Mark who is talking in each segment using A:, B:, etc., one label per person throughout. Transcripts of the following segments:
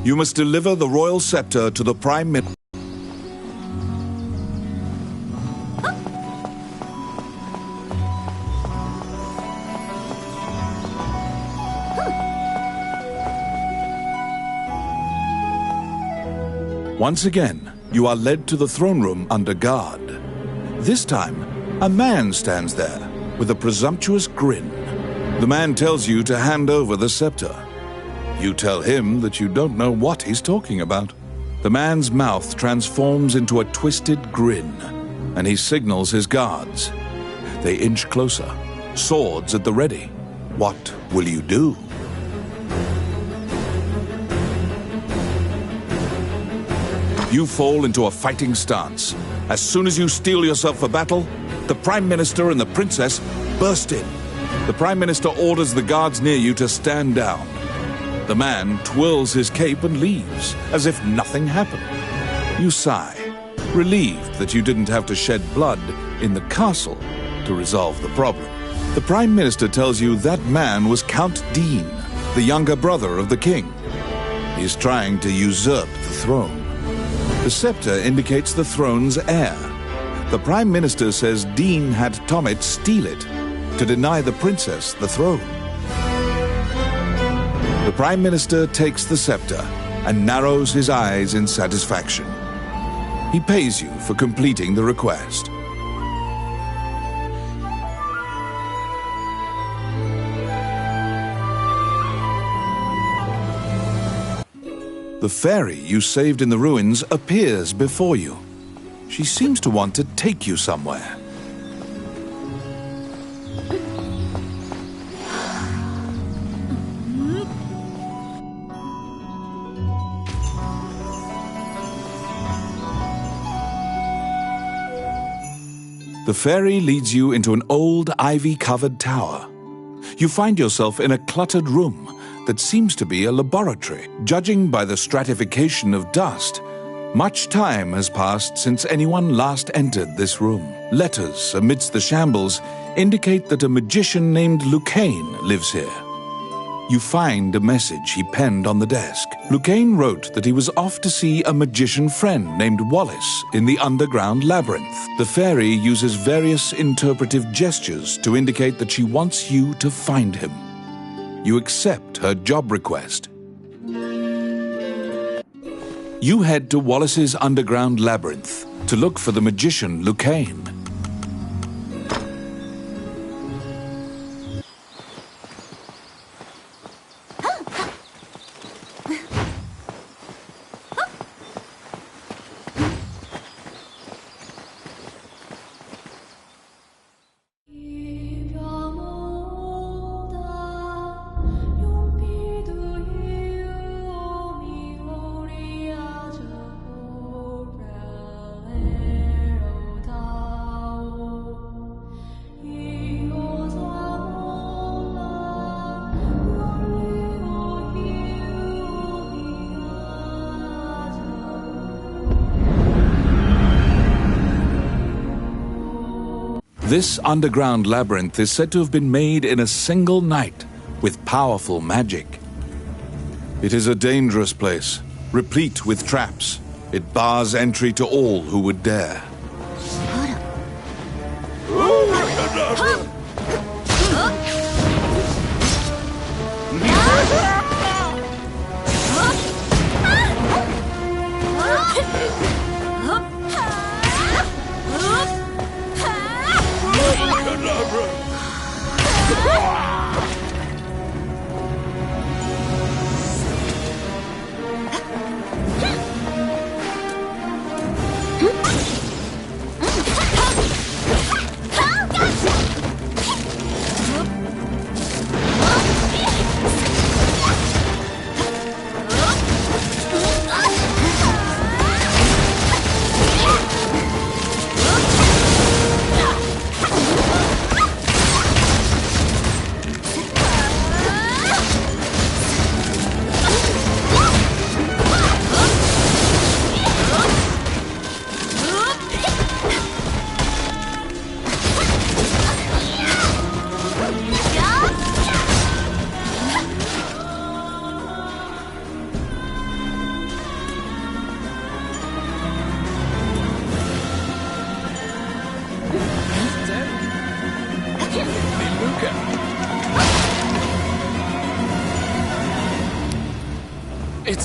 A: You must deliver the royal scepter to the Prime Minister. Once again, you are led to the throne room under guard. This time, a man stands there with a presumptuous grin. The man tells you to hand over the scepter. You tell him that you don't know what he's talking about. The man's mouth transforms into a twisted grin, and he signals his guards. They inch closer, swords at the ready. What will you do? You fall into a fighting stance. As soon as you steel yourself for battle, the Prime Minister and the Princess burst in. The Prime Minister orders the guards near you to stand down. The man twirls his cape and leaves, as if nothing happened. You sigh, relieved that you didn't have to shed blood in the castle to resolve the problem. The Prime Minister tells you that man was Count Dean, the younger brother of the king. He's trying to usurp the throne. The scepter indicates the throne's heir. The Prime Minister says Dean had Tommet steal it to deny the princess the throne. The Prime Minister takes the scepter and narrows his eyes in satisfaction. He pays you for completing the request. The fairy you saved in the ruins appears before you. She seems to want to take you somewhere. The fairy leads you into an old ivy-covered tower. You find yourself in a cluttered room that seems to be a laboratory. Judging by the stratification of dust, much time has passed since anyone last entered this room. Letters amidst the shambles indicate that a magician named Lucane lives here. You find a message he penned on the desk. Lucane wrote that he was off to see a magician friend named Wallace in the underground labyrinth. The fairy uses various interpretive gestures to indicate that she wants you to find him. You accept her job request. You head to Wallace's underground labyrinth to look for the magician Lucane. This underground labyrinth is said to have been made in a single night with powerful magic. It is a dangerous place, replete with traps. It bars entry to all who would dare.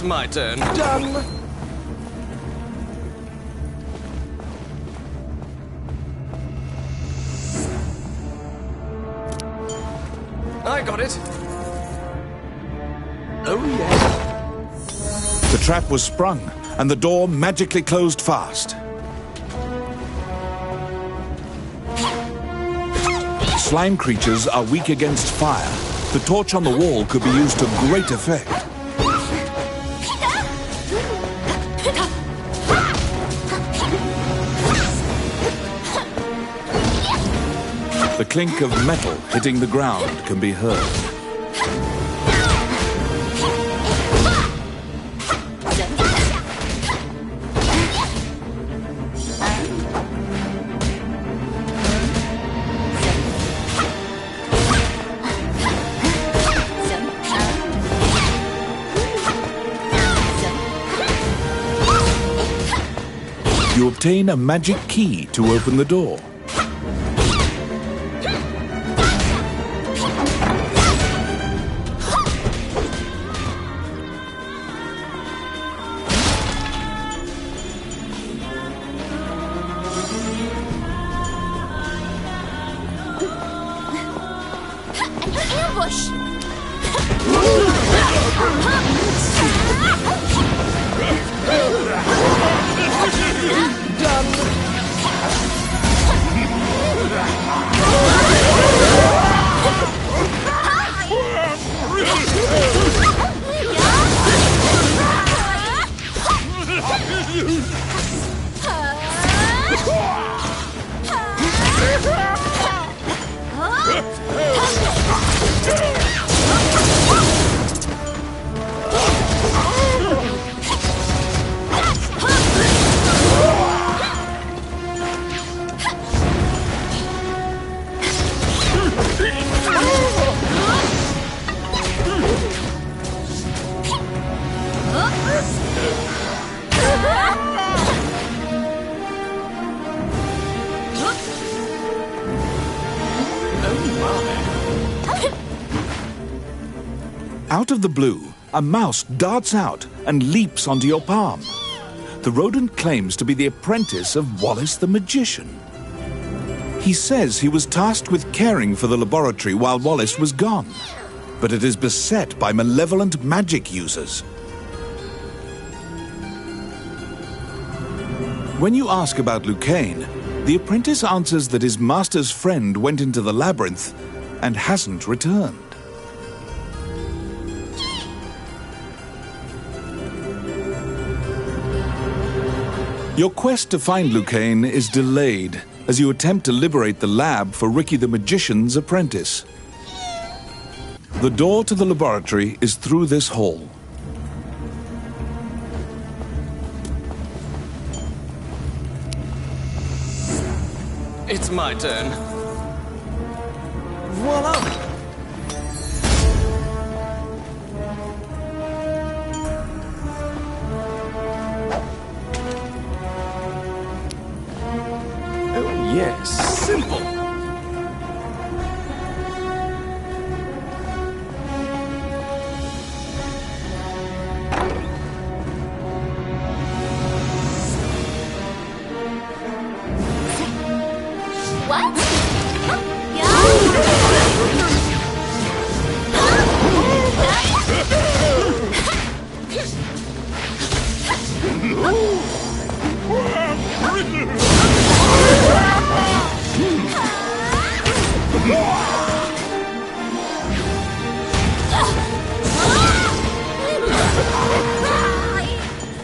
B: It's my turn. Done! I got it. Oh, yeah.
A: The trap was sprung, and the door magically closed fast. Slime creatures are weak against fire. The torch on the wall could be used to great effect. The clink of metal hitting the ground can be heard. You obtain a magic key to open the door.
C: Ambush!
A: Out of the blue, a mouse darts out and leaps onto your palm. The rodent claims to be the apprentice of Wallace the magician. He says he was tasked with caring for the laboratory while Wallace was gone, but it is beset by malevolent magic users. When you ask about Lucane, the apprentice answers that his master's friend went into the labyrinth and hasn't returned. Your quest to find Lucane is delayed as you attempt to liberate the lab for Ricky the Magician's apprentice. The door to the laboratory is through this hall.
B: It's my turn. Voila! Yes, simple.
C: What?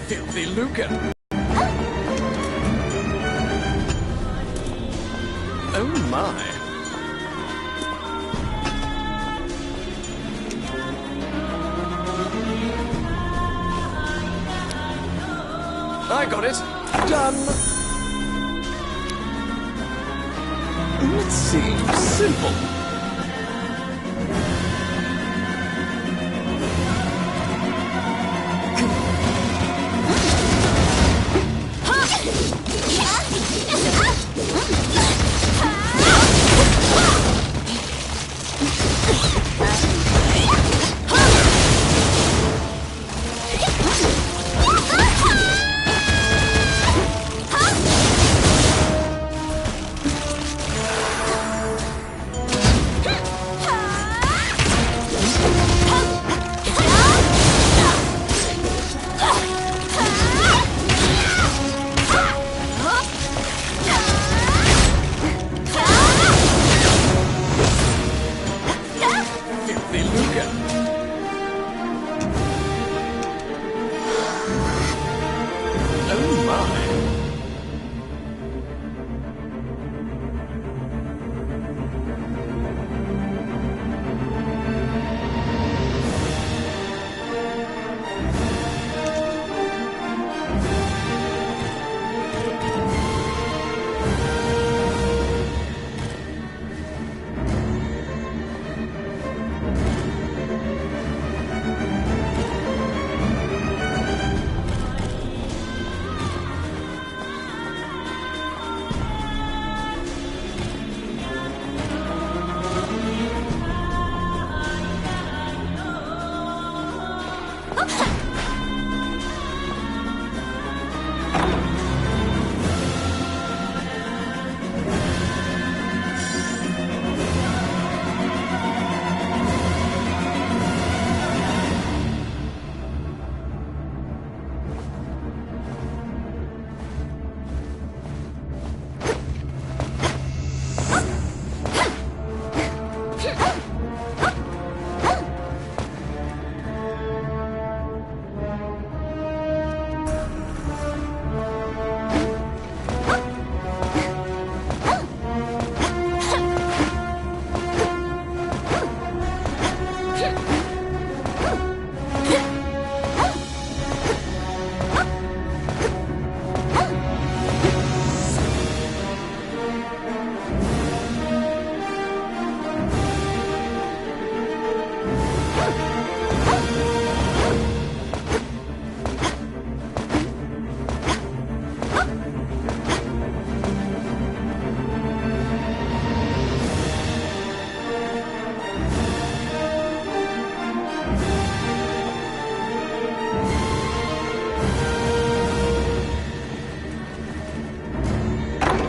B: Filthy Lucan. Oh my. I got it. Done. It seems simple.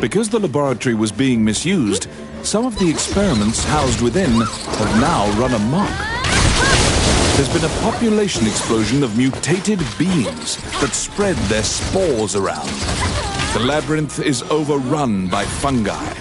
A: Because the laboratory was being misused, some of the experiments housed within have now run amok. There's been a population explosion of mutated beings that spread their spores around. The labyrinth is overrun by fungi.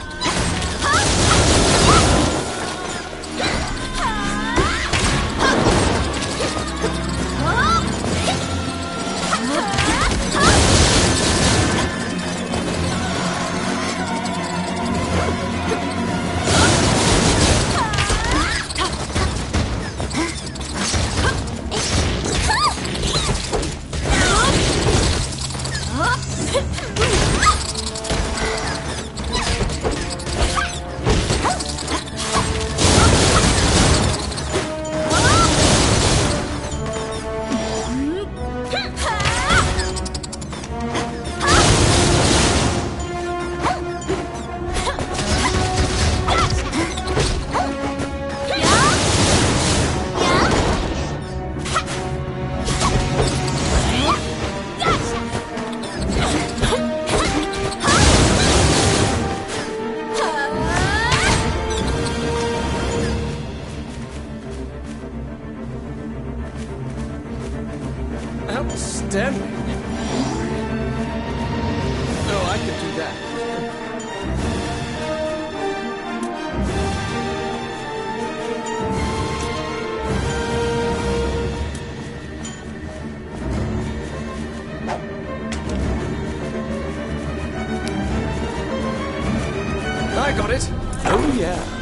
B: Outstanding. Oh, I could do that. I got it. Oh, yeah.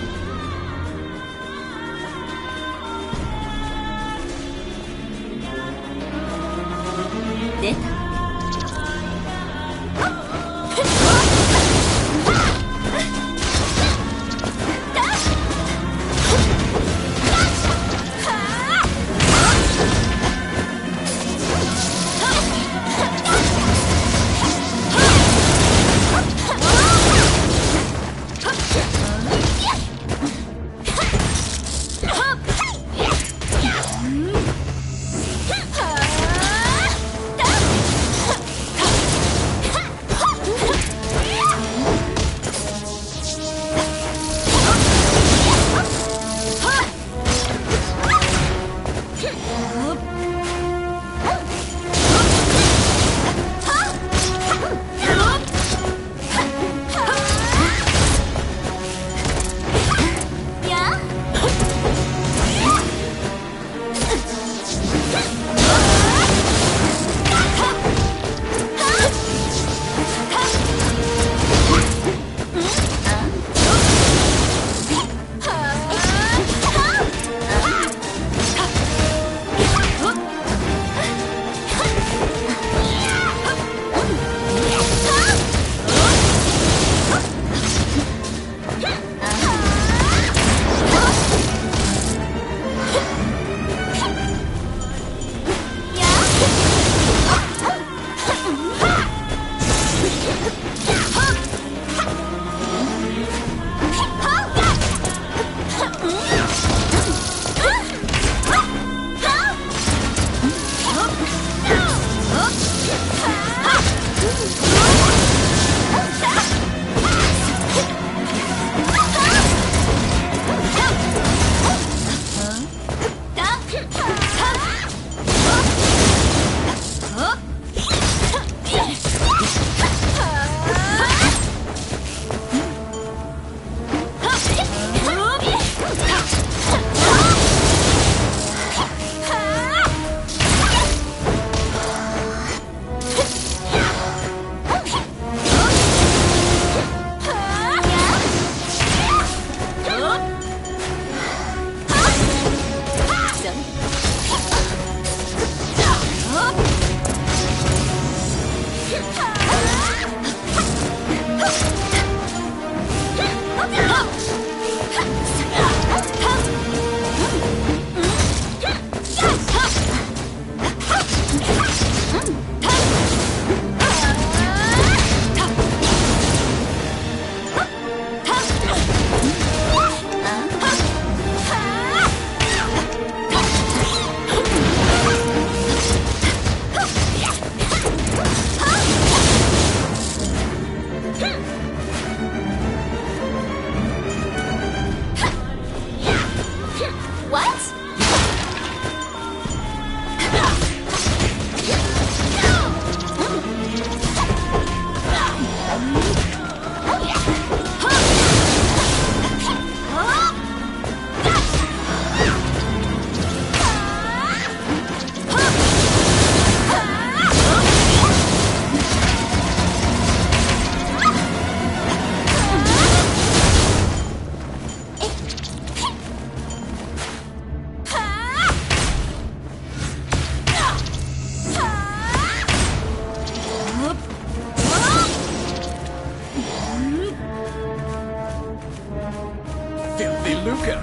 B: go.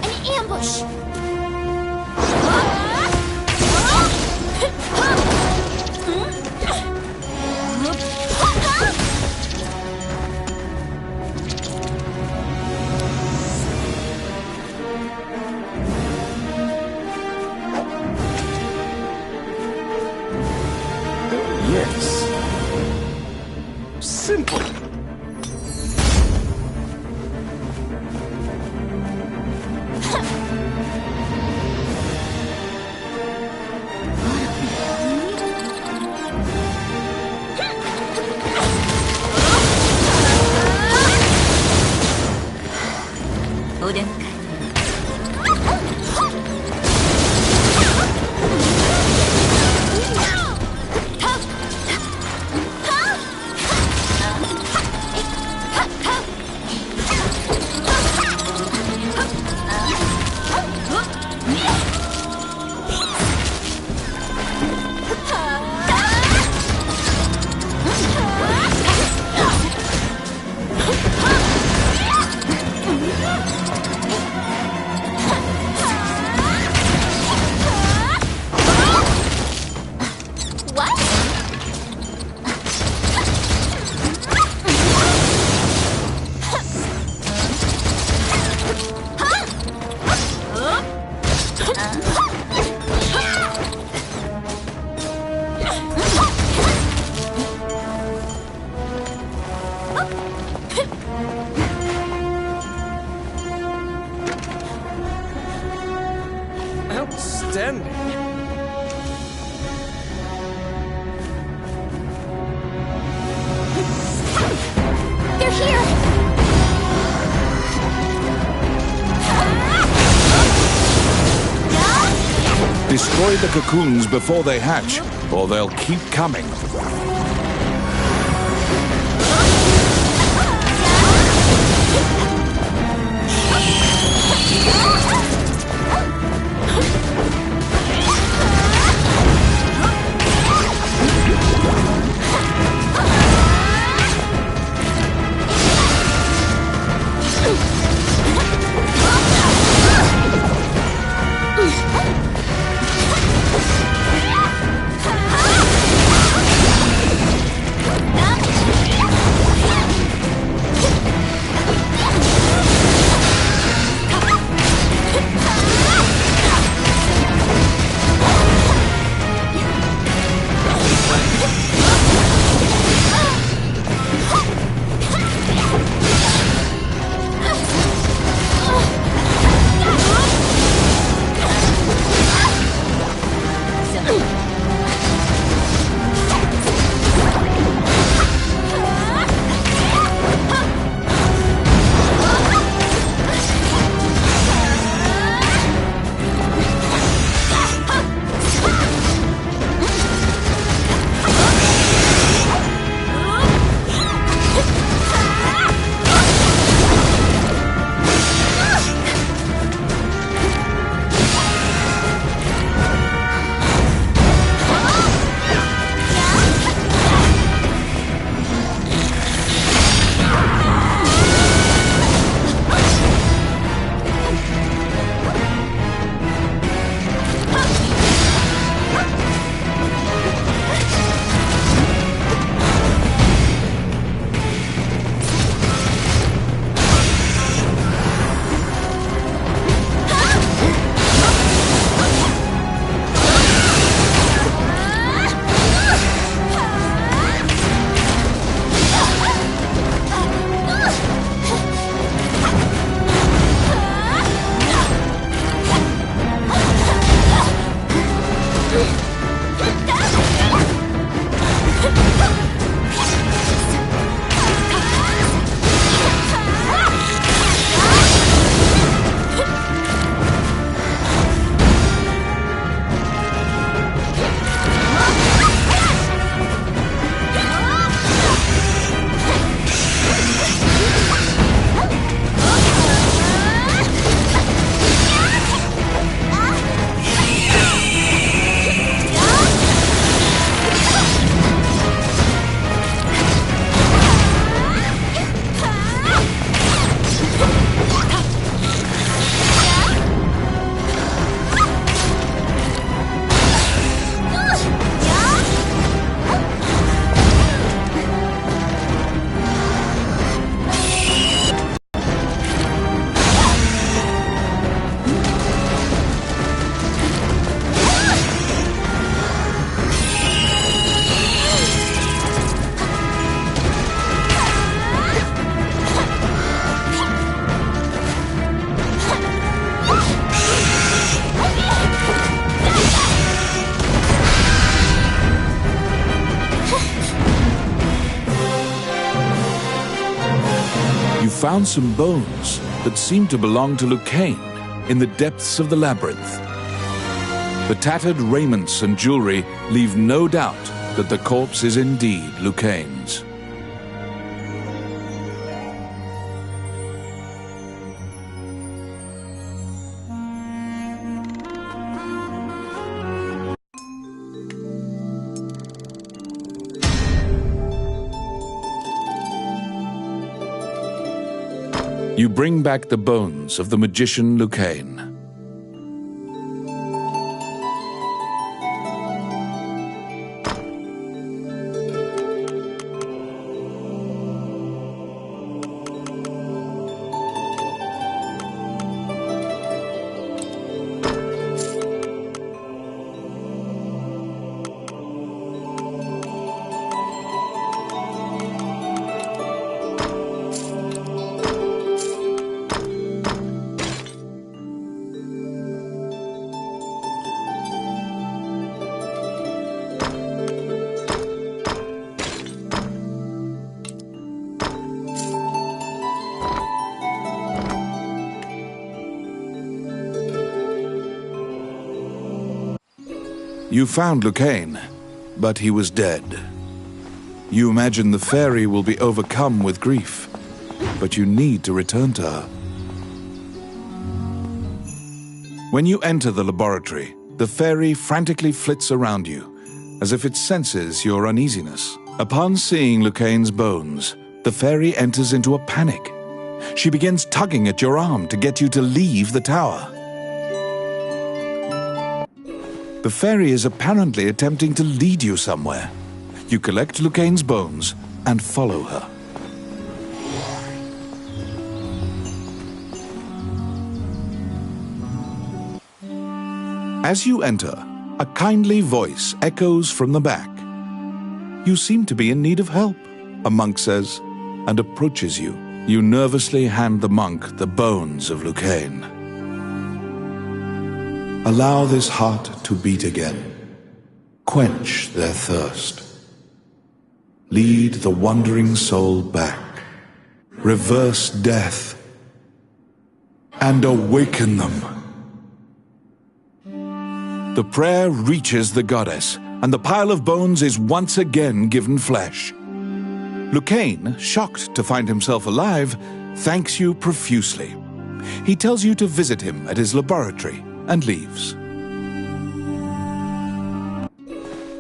C: An ambush!
B: Yes. Simple. Outstanding.
C: They're here!
A: Destroy the cocoons before they hatch, or they'll keep coming. found some bones that seem to belong to Lucane in the depths of the labyrinth. The tattered raiments and jewelry leave no doubt that the corpse is indeed Lucane's. You bring back the bones of the magician Lucane. You found Lucane, but he was dead. You imagine the fairy will be overcome with grief, but you need to return to her. When you enter the laboratory, the fairy frantically flits around you, as if it senses your uneasiness. Upon seeing Lucane's bones, the fairy enters into a panic. She begins tugging at your arm to get you to leave the tower. The fairy is apparently attempting to lead you somewhere. You collect Lucane's bones and follow her. As you enter, a kindly voice echoes from the back. You seem to be in need of help, a monk says, and approaches you. You nervously hand the monk the bones of Lucane. Allow this heart to beat again. Quench their thirst. Lead the wandering soul back. Reverse death. And awaken them. The prayer reaches the goddess, and the pile of bones is once again given flesh. Lucane, shocked to find himself alive, thanks you profusely. He tells you to visit him at his laboratory and leaves.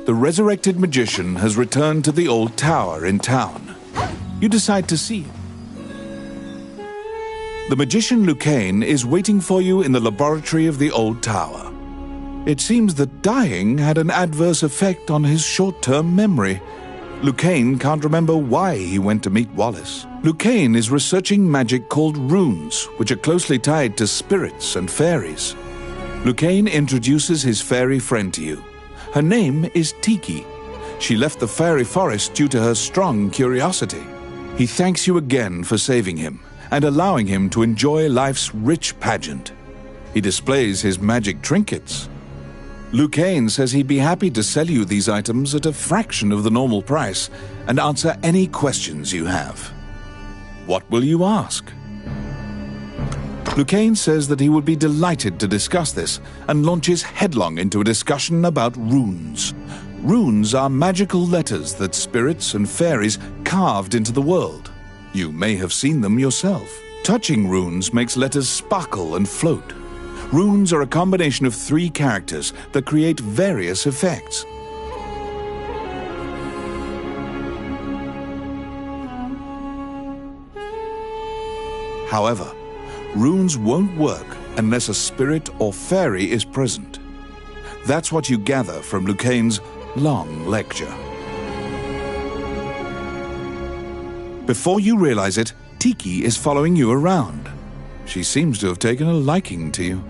A: The resurrected magician has returned to the old tower in town. You decide to see him. The magician Lucane is waiting for you in the laboratory of the old tower. It seems that dying had an adverse effect on his short-term memory. Lucane can't remember why he went to meet Wallace. Lucane is researching magic called runes, which are closely tied to spirits and fairies. Lucane introduces his fairy friend to you. Her name is Tiki. She left the fairy forest due to her strong curiosity. He thanks you again for saving him and allowing him to enjoy life's rich pageant. He displays his magic trinkets. Lucane says he'd be happy to sell you these items at a fraction of the normal price and answer any questions you have. What will you ask? Lucane says that he would be delighted to discuss this and launches headlong into a discussion about runes. Runes are magical letters that spirits and fairies carved into the world. You may have seen them yourself. Touching runes makes letters sparkle and float. Runes are a combination of 3 characters that create various effects. However, runes won't work unless a spirit or fairy is present. That's what you gather from Lucane's long lecture. Before you realize it, Tiki is following you around. She seems to have taken a liking to you.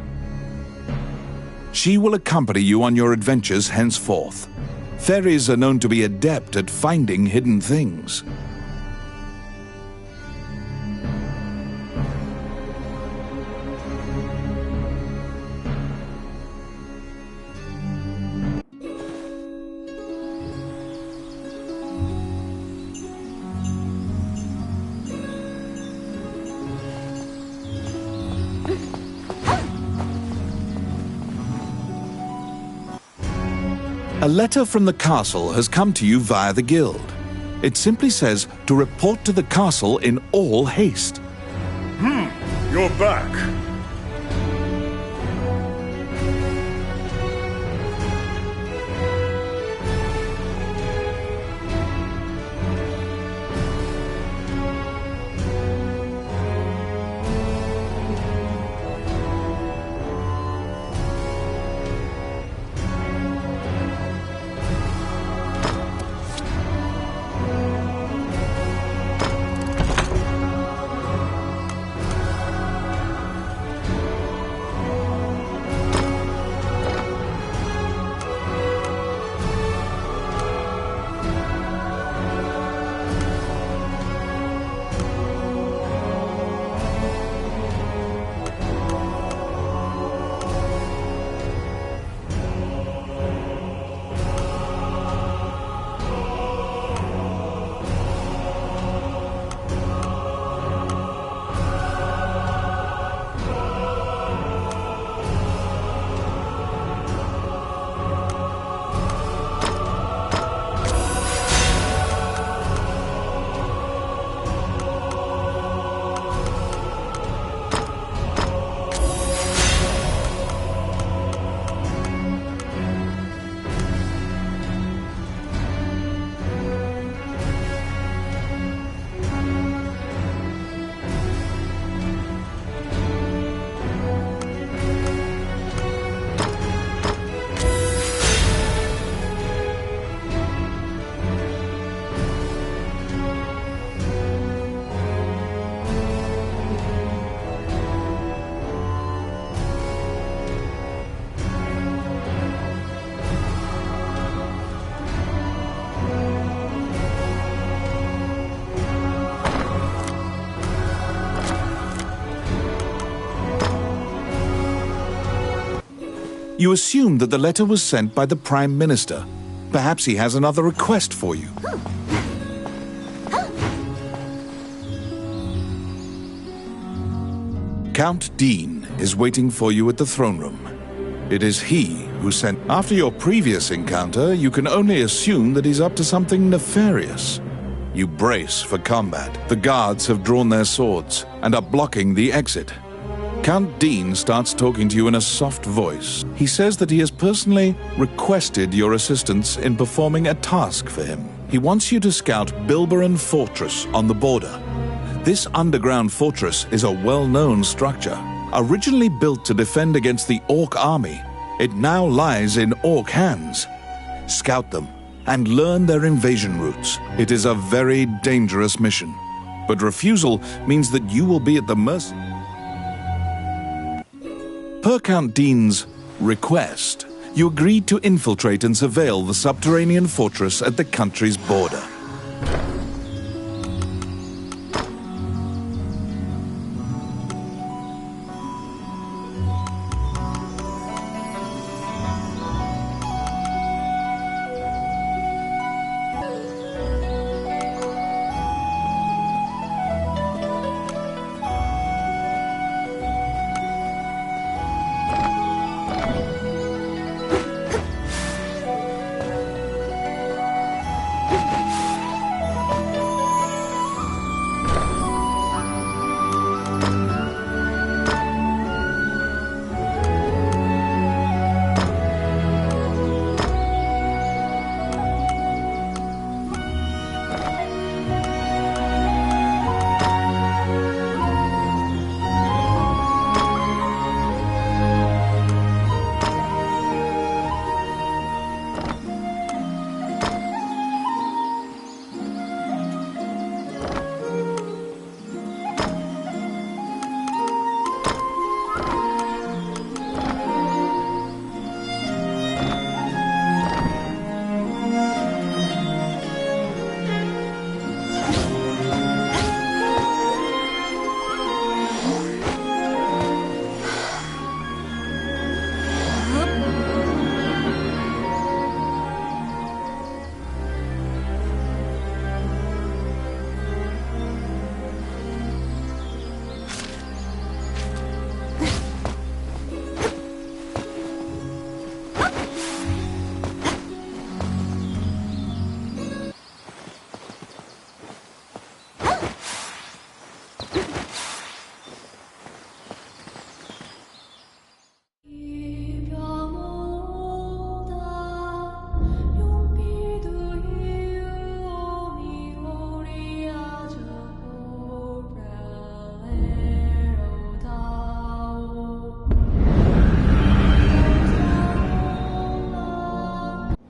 A: She will accompany you on your adventures henceforth. Fairies are known to be adept at finding hidden things. A letter from the castle has come to you via the guild. It simply says to report to the castle in all haste.
D: You're back.
A: You assume that the letter was sent by the Prime Minister. Perhaps he has another request for you. Count Dean is waiting for you at the throne room. It is he who sent... After your previous encounter, you can only assume that he's up to something nefarious. You brace for combat. The guards have drawn their swords and are blocking the exit. Count Dean starts talking to you in a soft voice. He says that he has personally requested your assistance in performing a task for him. He wants you to scout Bilberon Fortress on the border. This underground fortress is a well-known structure. Originally built to defend against the Orc army, it now lies in Orc hands. Scout them and learn their invasion routes. It is a very dangerous mission, but refusal means that you will be at the mercy. Per Count Dean's request, you agreed to infiltrate and surveil the subterranean fortress at the country's border.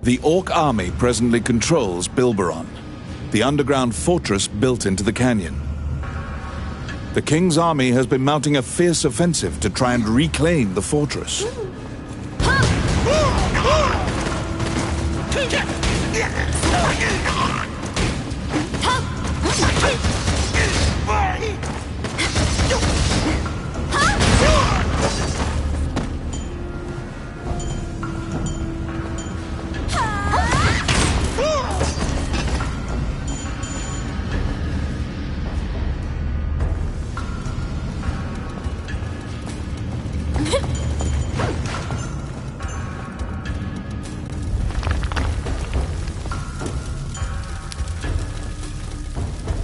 A: The Orc army presently controls Bilberon, the underground fortress built into the canyon. The King's army has been mounting a fierce offensive to try and reclaim the fortress.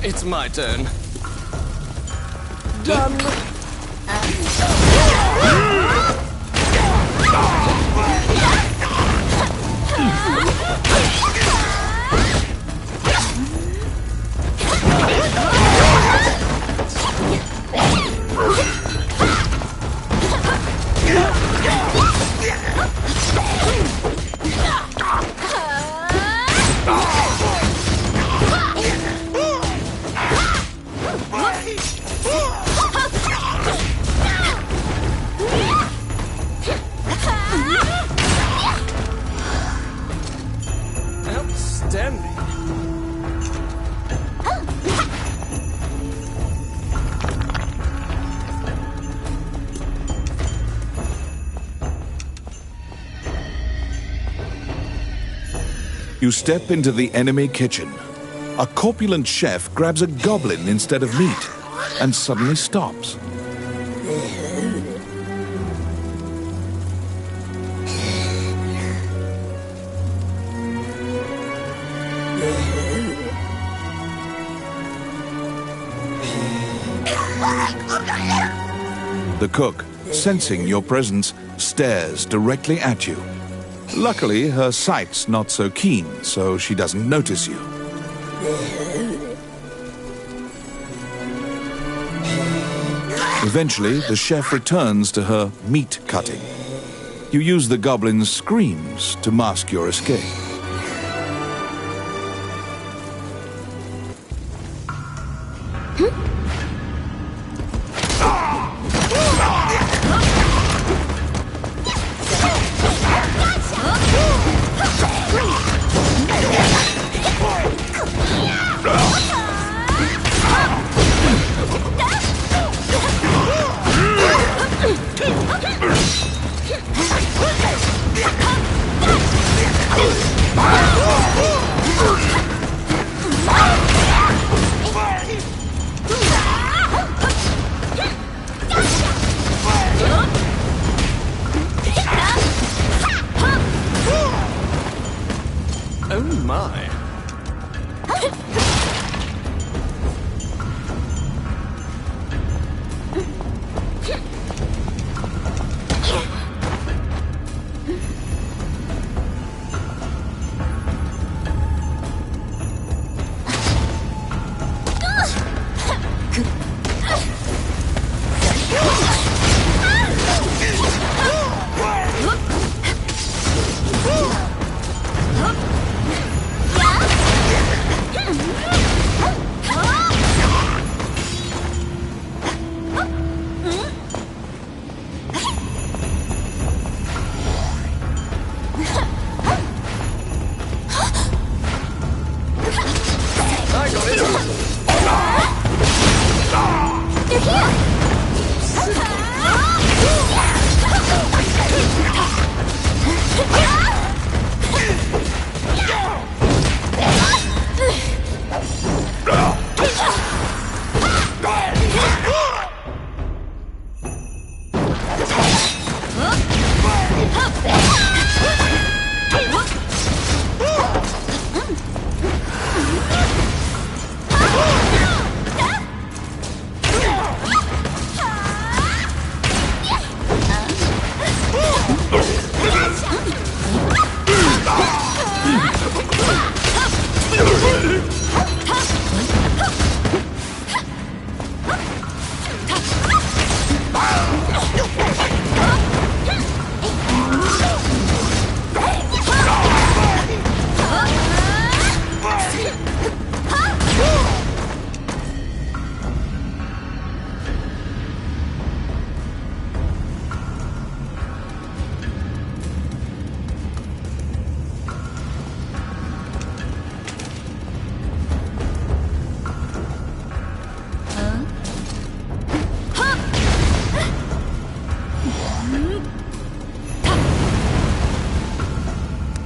B: It's my turn.
E: Done.
B: Outstanding.
A: You step into the enemy kitchen. A corpulent chef grabs a goblin instead of meat and suddenly stops. The cook, sensing your presence, stares directly at you. Luckily, her sight's not so keen, so she doesn't notice you. Eventually, the chef returns to her meat cutting. You use the goblin's screams to mask your escape.
B: Oh my.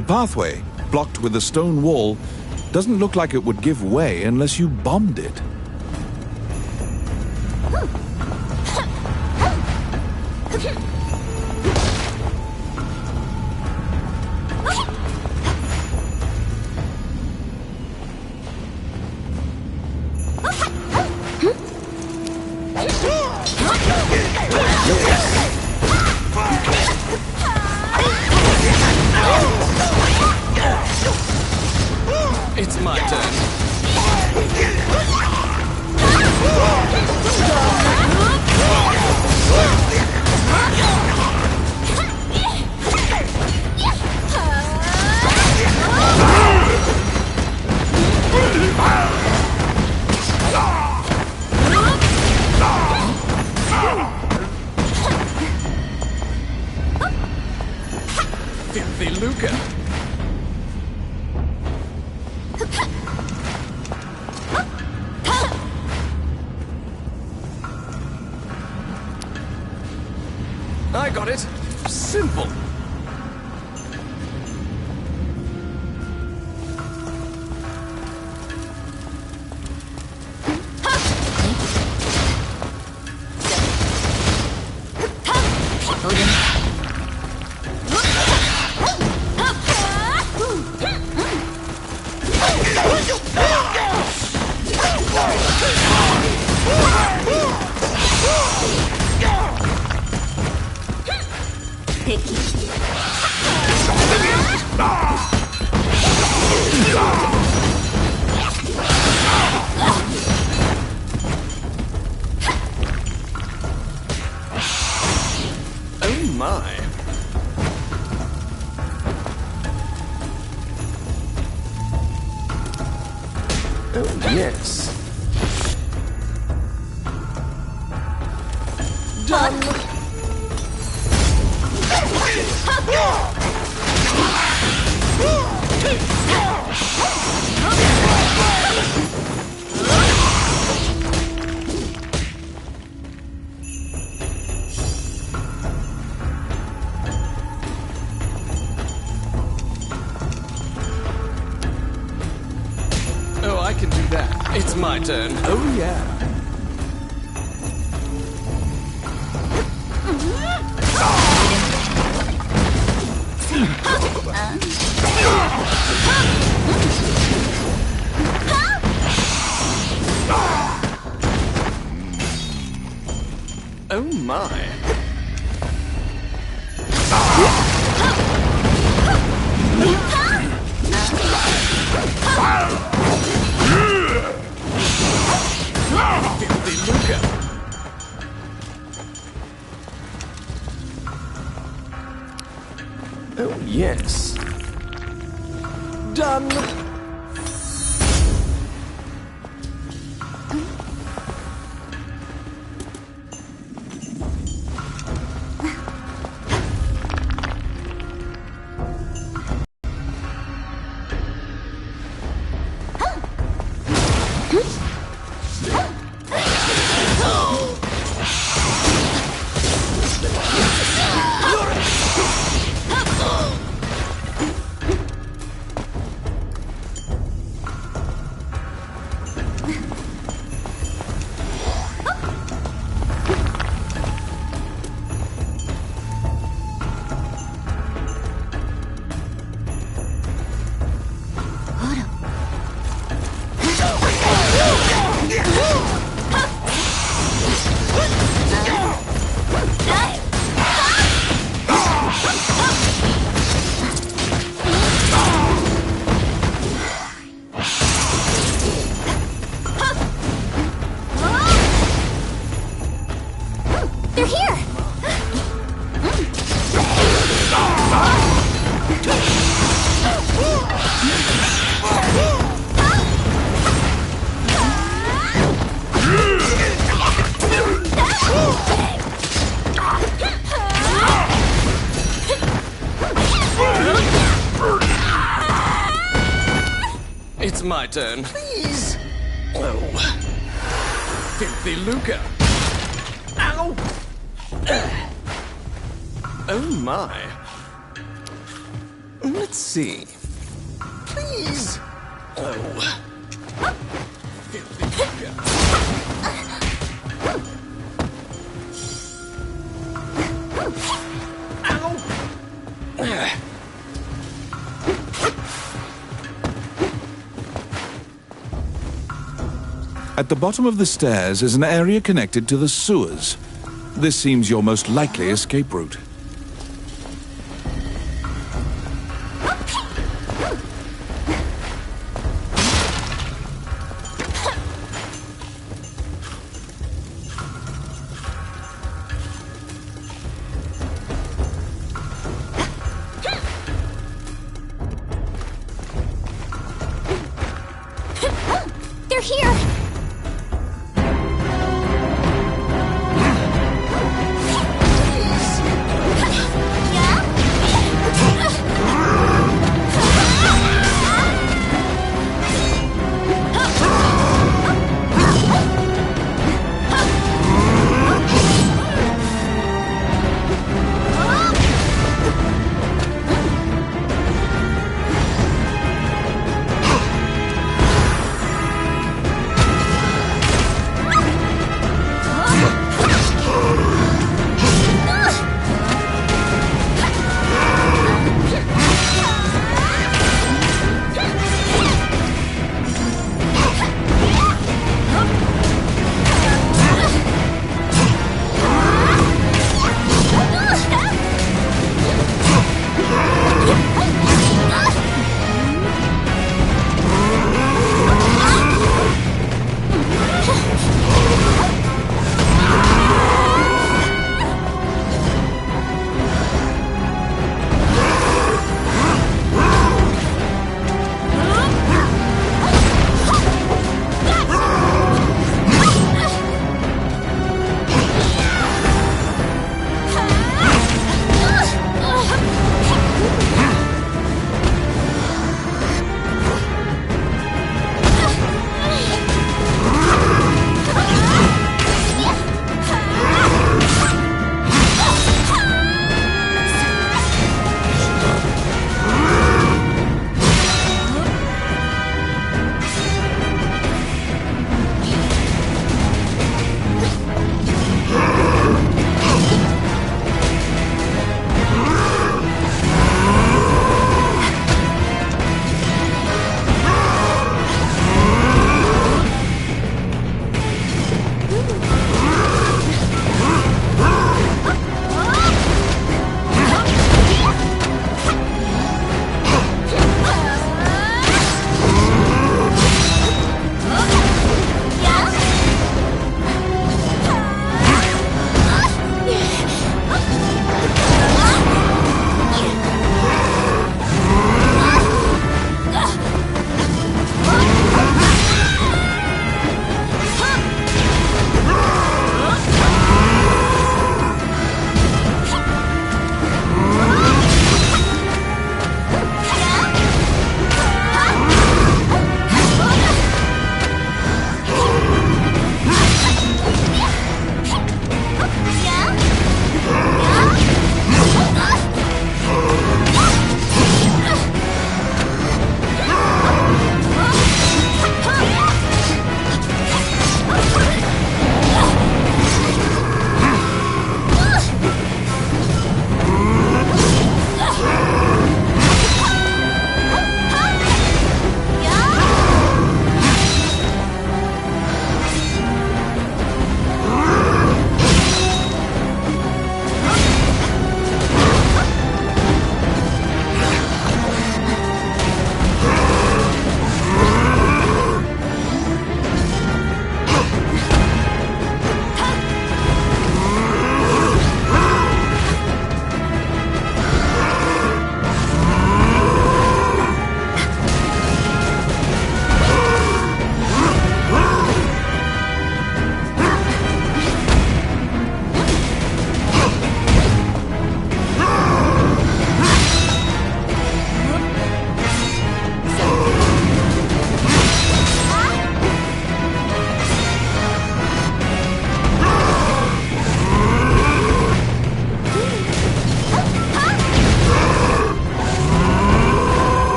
A: The pathway, blocked with a stone wall, doesn't look like it would give way unless you bombed it.
B: It's my turn. Filthy lucre. I got it. Simple. Oh my. Oh yes. Done. Oh, I can do that. It's my turn. Oh yeah. Oh my. Filthy lucre. Oh yes. Done.
C: They're here!
B: It's my turn. Please. Oh. Filthy lucre. Ow. Oh my. Let's see. Please. Oh.
A: At the bottom of the stairs is an area connected to the sewers. This seems your most likely escape route.
C: They're here!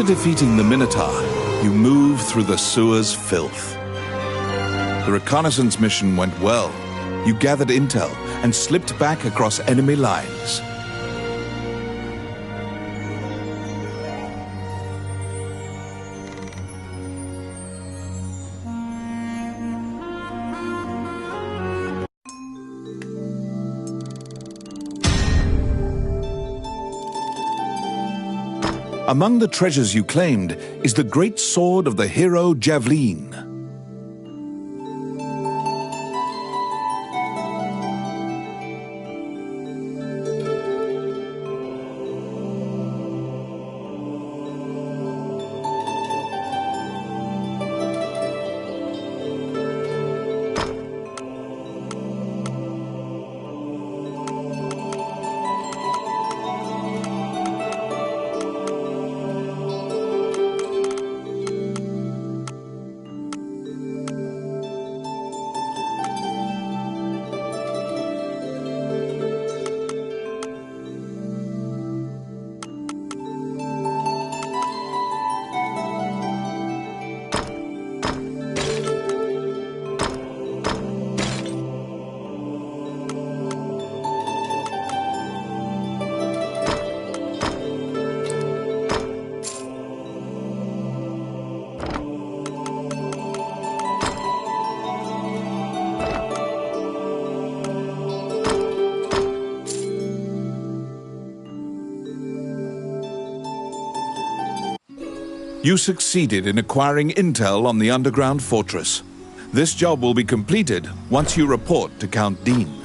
A: After defeating the Minotaur, you move through the sewer's filth. The reconnaissance mission went well. You gathered intel and slipped back across enemy lines. Among the treasures you claimed is the great sword of the hero Javelin. You succeeded in acquiring intel on the underground fortress. This job will be completed once you report to Count Dean.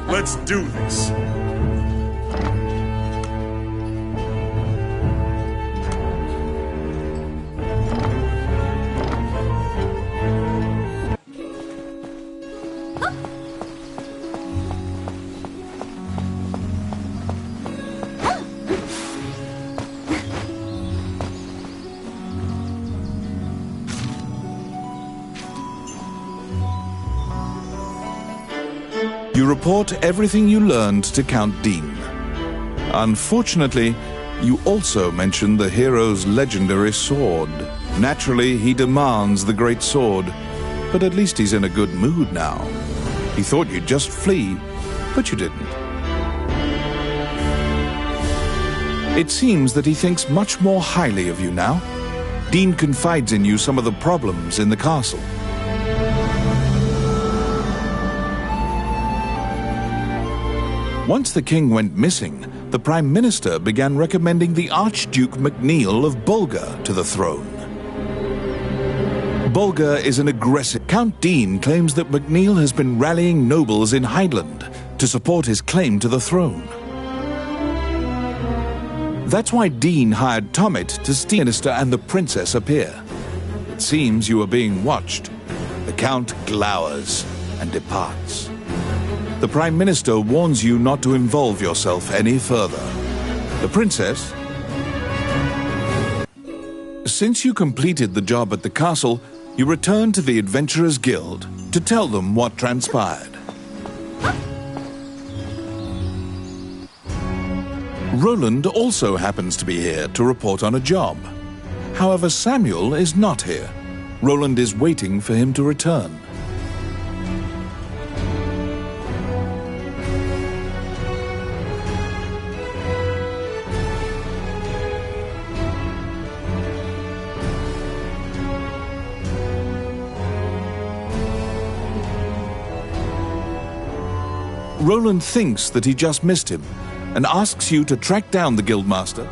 D: Let's do this.
A: You report everything you learned to Count Dean. Unfortunately, You also mentioned the hero's legendary sword. Naturally, he demands the great sword, but at least he's in a good mood now. He thought you'd just flee, but you didn't. It seems that he thinks much more highly of you now. Dean confides in you some of the problems in the castle. Once the king went missing, the Prime Minister began recommending the Archduke MacNeil of Bulgar to the throne. Bulgar is an aggressive... Count Dean claims that MacNeil has been rallying nobles in Highland to support his claim to the throne. That's why Dean hired Tommet to steal the minister and the princess appear. It seems you are being watched. The Count glowers and departs. The Prime Minister warns you not to involve yourself any further. The princess... Since you completed the job at the castle, you return to the Adventurers Guild to tell them what transpired. Roland also happens to be here to report on a job. However, Samuel is not here. Roland is waiting for him to return. Roland thinks that he just missed him and asks you to track down the Guildmaster.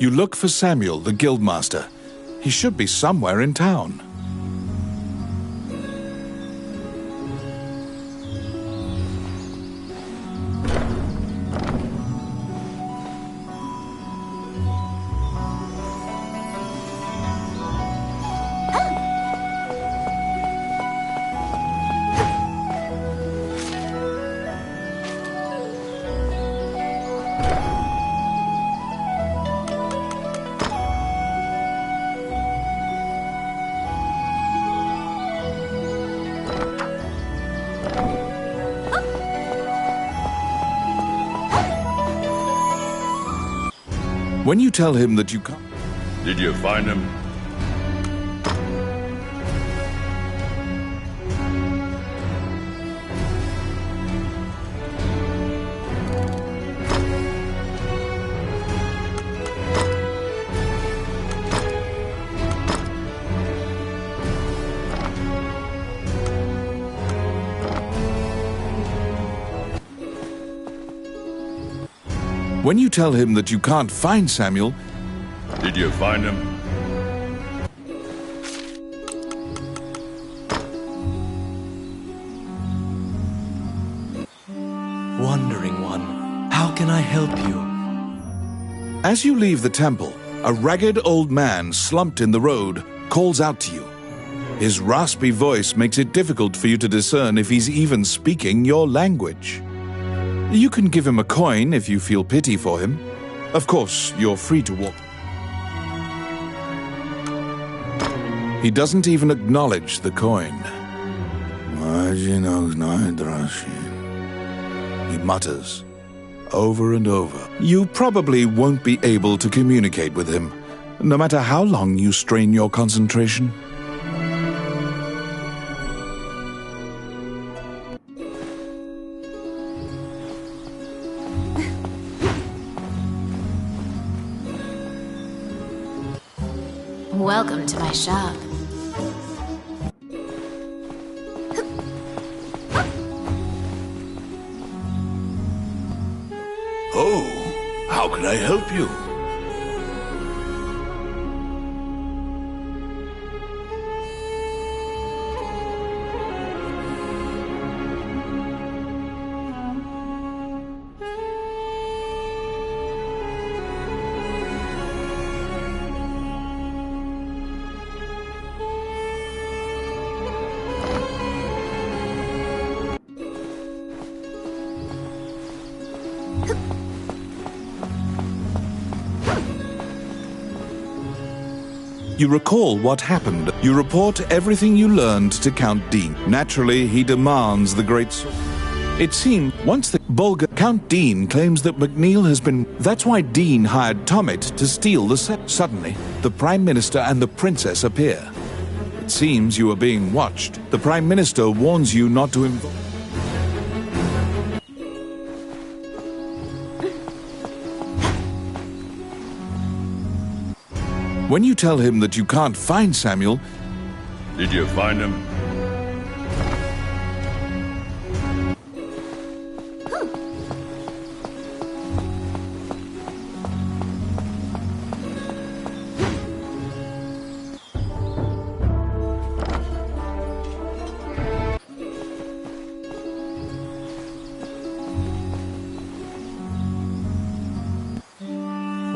A: You look for Samuel, the guildmaster. He should be somewhere in town. When you tell him that you can't...
D: Did you find him?
A: When you tell him that you can't find Samuel...
D: Did you find him?
E: Wandering One, how can I help you?
A: As you leave the temple, a ragged old man slumped in the road calls out to you. His raspy voice makes it difficult for you to discern if he's even speaking your language. You can give him a coin if you feel pity for him. Of course, you're free to walk. He doesn't even acknowledge the coin. He mutters over and over. You probably won't be able to communicate with him, no matter how long you strain your concentration.
C: Welcome to my shop.
D: Oh, how can I help you?
A: You recall what happened. You report everything you learned to Count Dean. Naturally, he demands the great sword. It seems once the Bulgar Count Dean claims that McNeil has been... That's why Dean hired Tommet to steal the set. Suddenly, the Prime Minister and the Princess appear. It seems you are being watched. The Prime Minister warns you not to involve... When you tell him that you can't find Samuel...
D: Did you find him?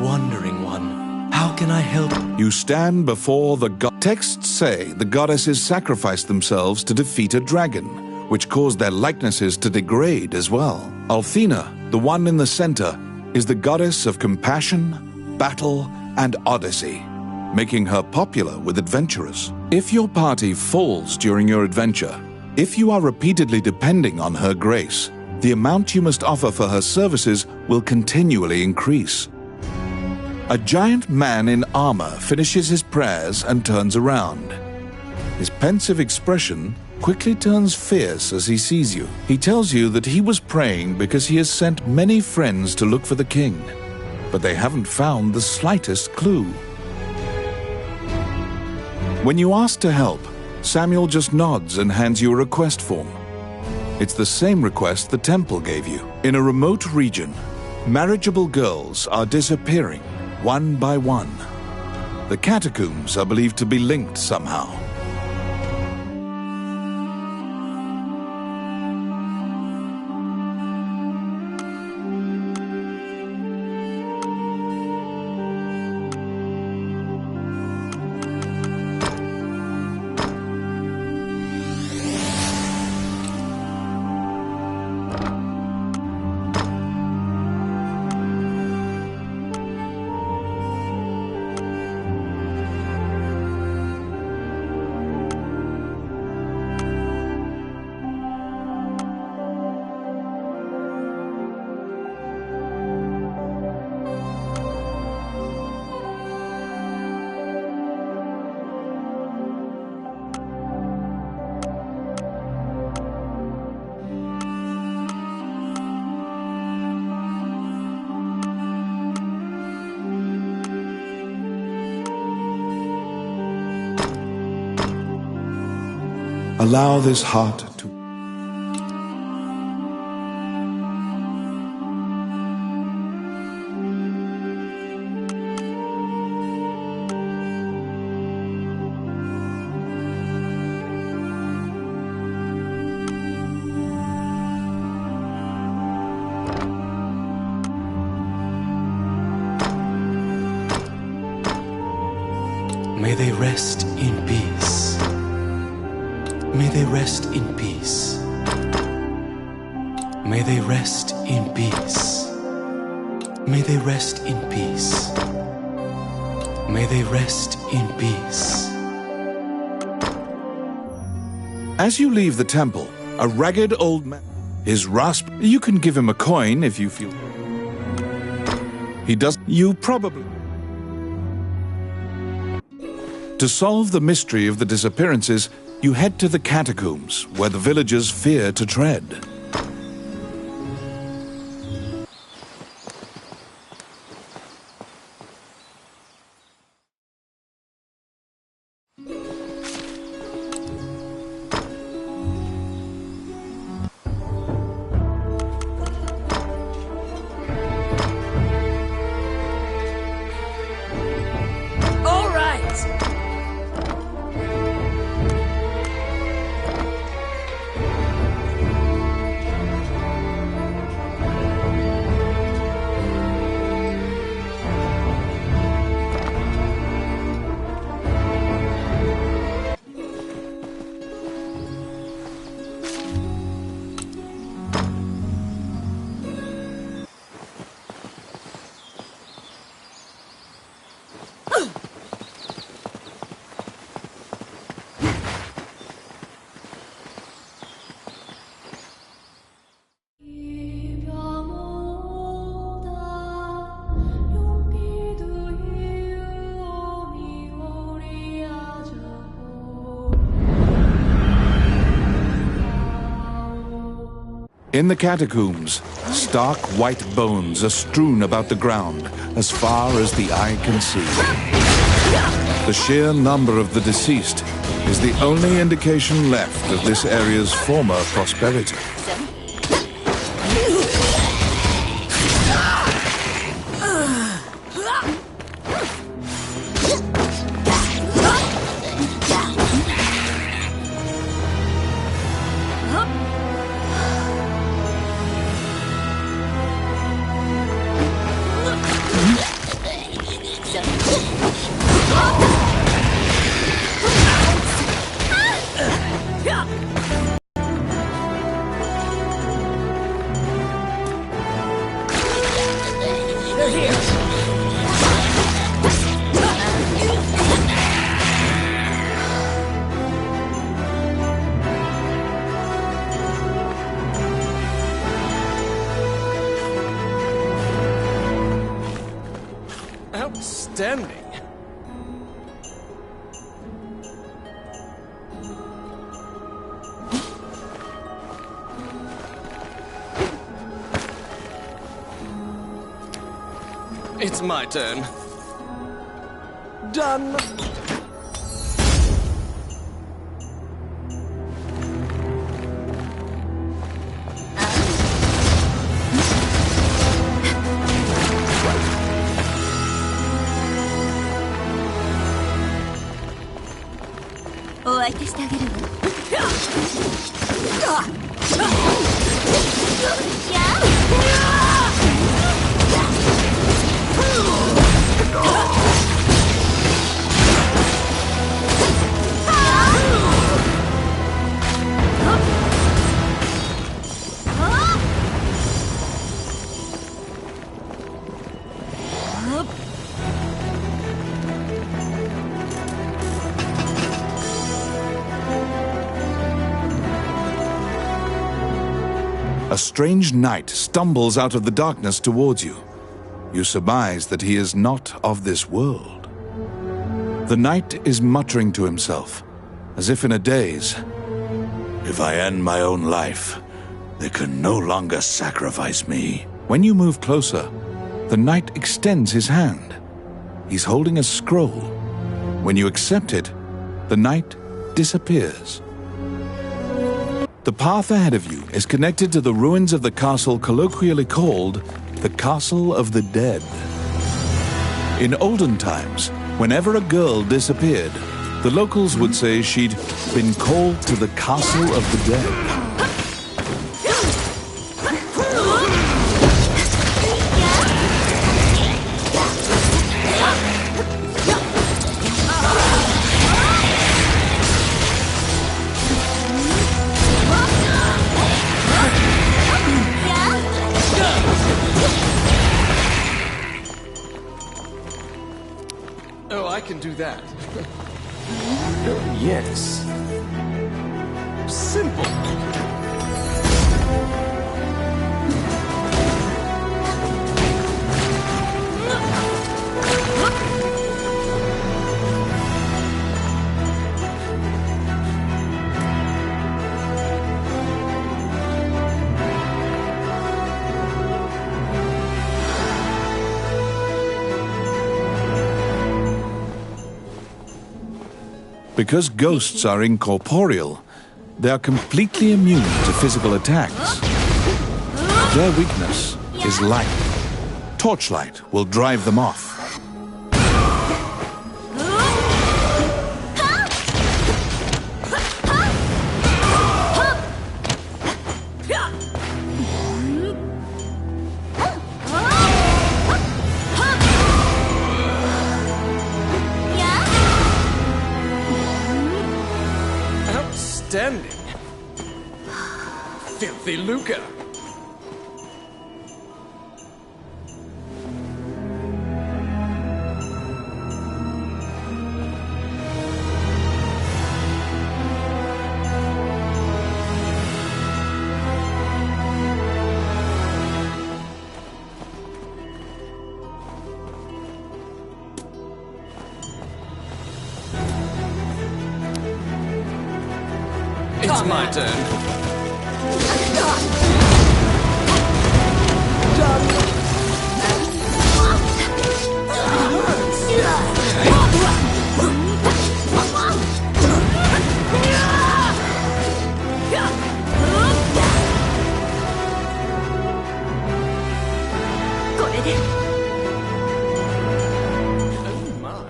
E: Wandering One, how can I help?
A: You stand before the god. Texts say the goddesses sacrificed themselves to defeat a dragon, which caused their likenesses to degrade as well. Althena, the one in the center, is the goddess of compassion, battle, and odyssey, making her popular with adventurers. If your party falls during your adventure, if you are repeatedly depending on her grace, the amount you must offer for her services will continually increase. A giant man in armor finishes his prayers and turns around. His pensive expression quickly turns fierce as he sees you. He tells you that he was praying because he has sent many friends to look for the king, but they haven't found the slightest clue. When you ask to help, Samuel just nods and hands you a request form. It's the same request the temple gave you. In a remote region, marriageable girls are disappearing. one by one. The catacombs are believed to be linked somehow. Allow this heart to...
E: May they rest in peace. May they rest in peace. May they rest in peace. May they rest in peace. May they rest in peace.
A: As you leave the temple, a ragged old man... His rasp... You can give him a coin if you feel... He does... You probably... To solve the mystery of the disappearances, you head to the catacombs, where the villagers fear to tread.
F: All right!
A: In the catacombs, stark white bones are strewn about the ground as far as the eye can see. The sheer number of the deceased is the only indication left of this area's former prosperity.
B: Outstanding. It's my turn. Done.
C: お相手してあげるわ。
A: A strange knight stumbles out of the darkness towards you. You surmise that he is not of this world. The knight is muttering to himself, as if in a daze.
D: If I end my own life, they can no longer sacrifice me.
A: When you move closer, the knight extends his hand. He's holding a scroll. When you accept it, the knight disappears. The path ahead of you is connected to the ruins of the castle colloquially called the Castle of the Dead. In olden times, whenever a girl disappeared, the locals would say she'd been called to the Castle of the Dead.
B: Oh, I can do that. Oh, yes. Simple.
A: Because ghosts are incorporeal, they are completely immune to physical attacks. Their weakness is light. Torchlight will drive them off.
B: Outstanding. Filthy lucre. It's my turn. Oh my.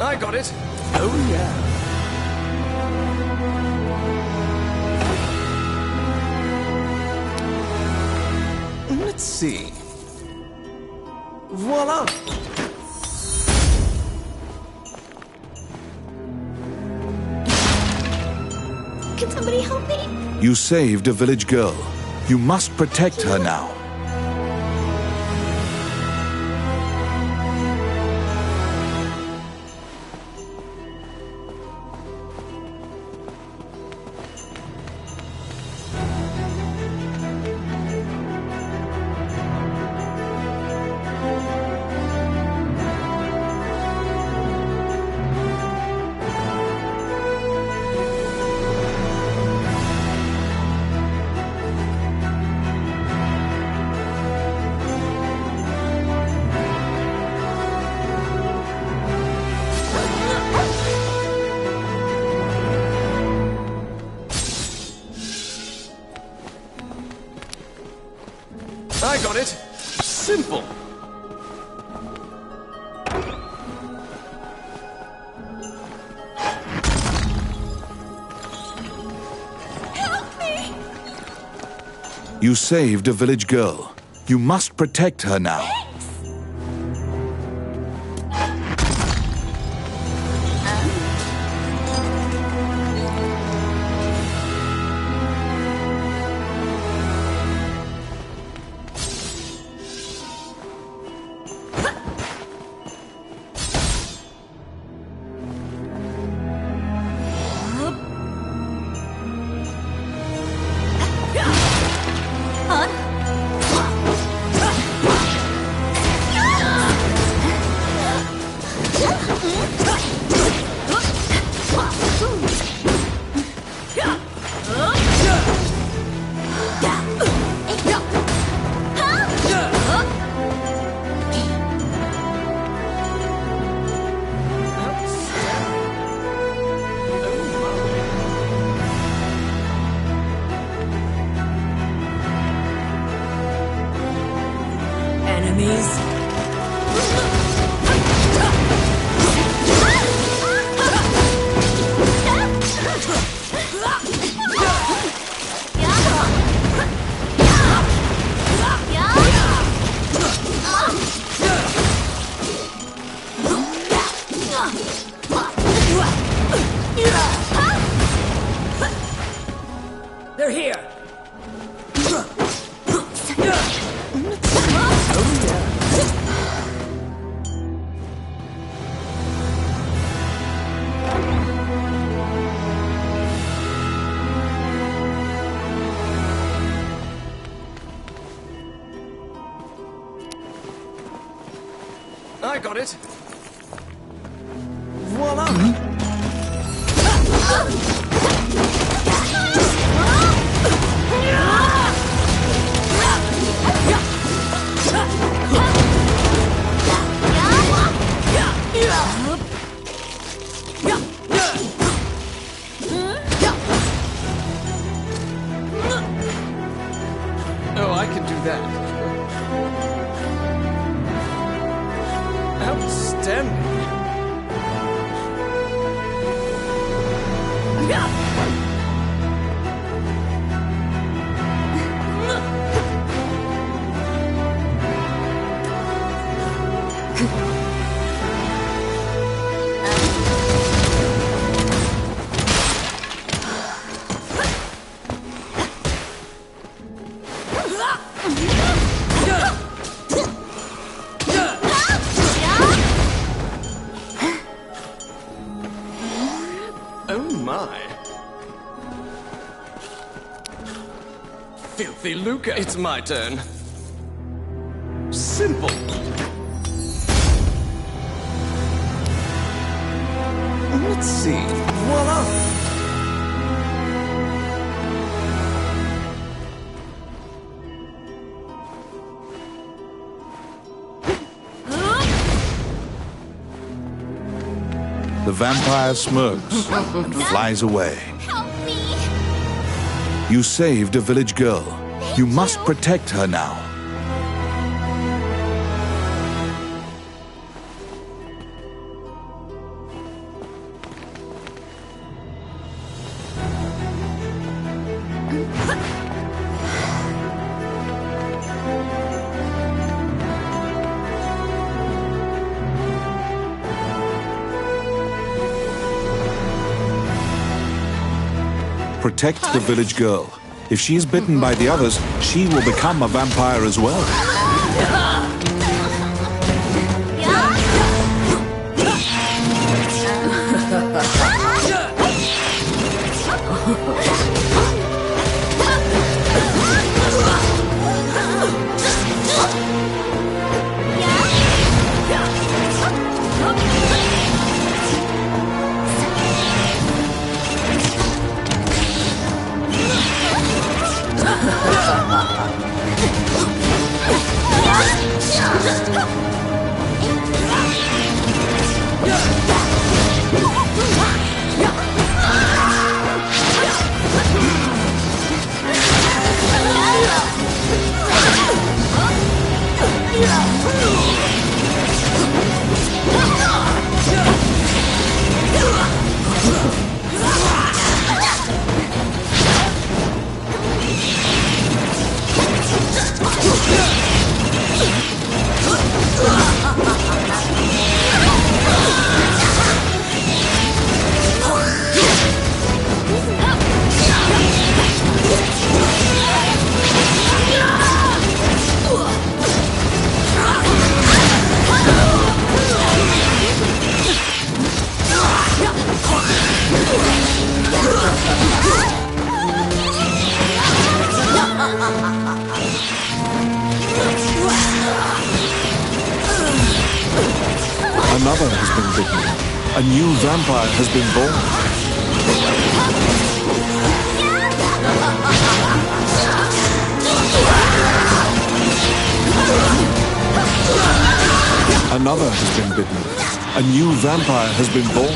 B: I got it. Oh yeah. Let's see. Voila!
C: Can somebody help me?
A: You saved a village girl. You must protect her now.
B: I got it. Simple.
C: Help me!
A: You saved a village girl. You must protect her now.
F: Enemies. They're here.
B: I got it. Voila! Oh, I can do that. Outstanding. Oh my. Filthy Luca. It's my turn. Simple. Let's see. Voila!
A: The vampire smirks and flies away.
C: Help me!
A: You saved a village girl. You must protect her now. Protect the village girl. If she is bitten by the others, she will become a vampire as well. Another has been bitten. A new vampire has been born. Another has been bitten. A new vampire has been born.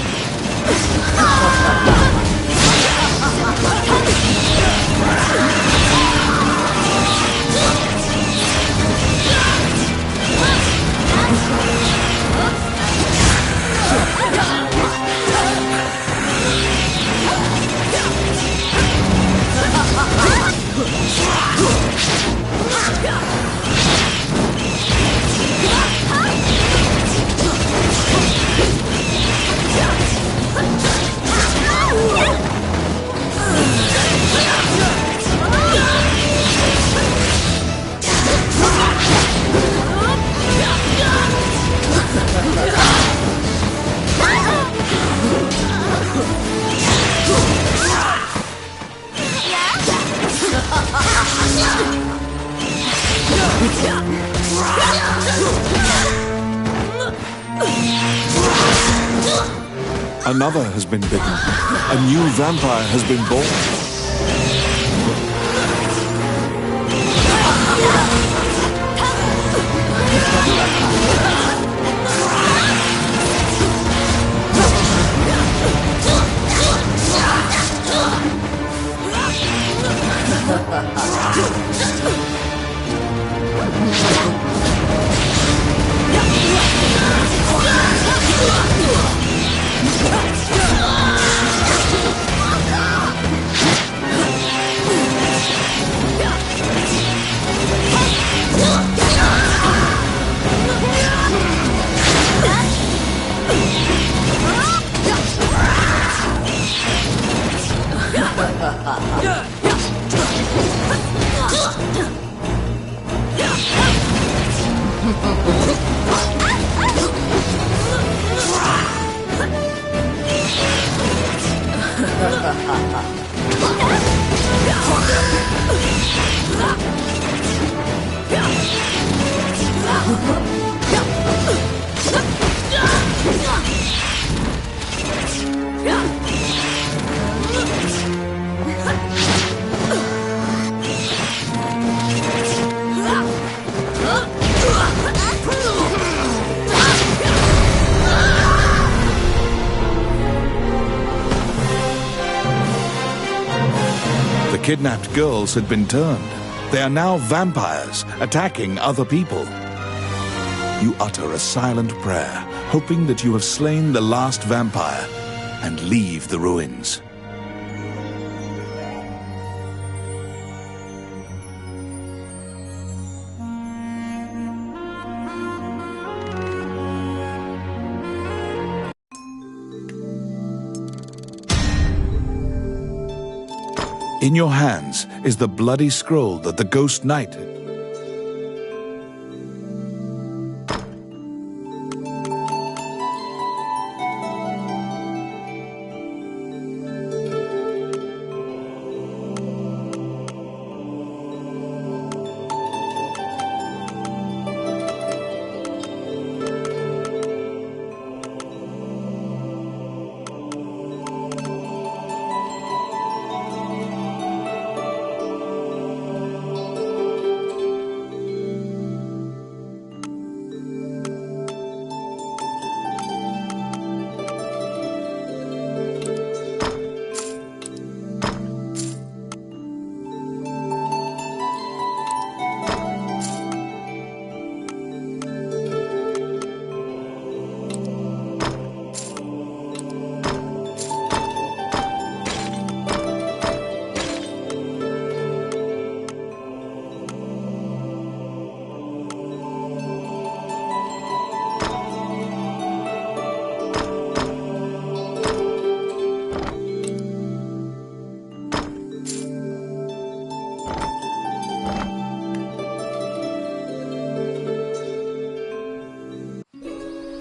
A: Another has been bitten. A new vampire has been born. The kidnapped girls had been turned. They are now vampires, attacking other people. You utter a silent prayer, hoping that you have slain the last vampire, and leave the ruins. In your hands is the bloody scroll that the Ghost Knight...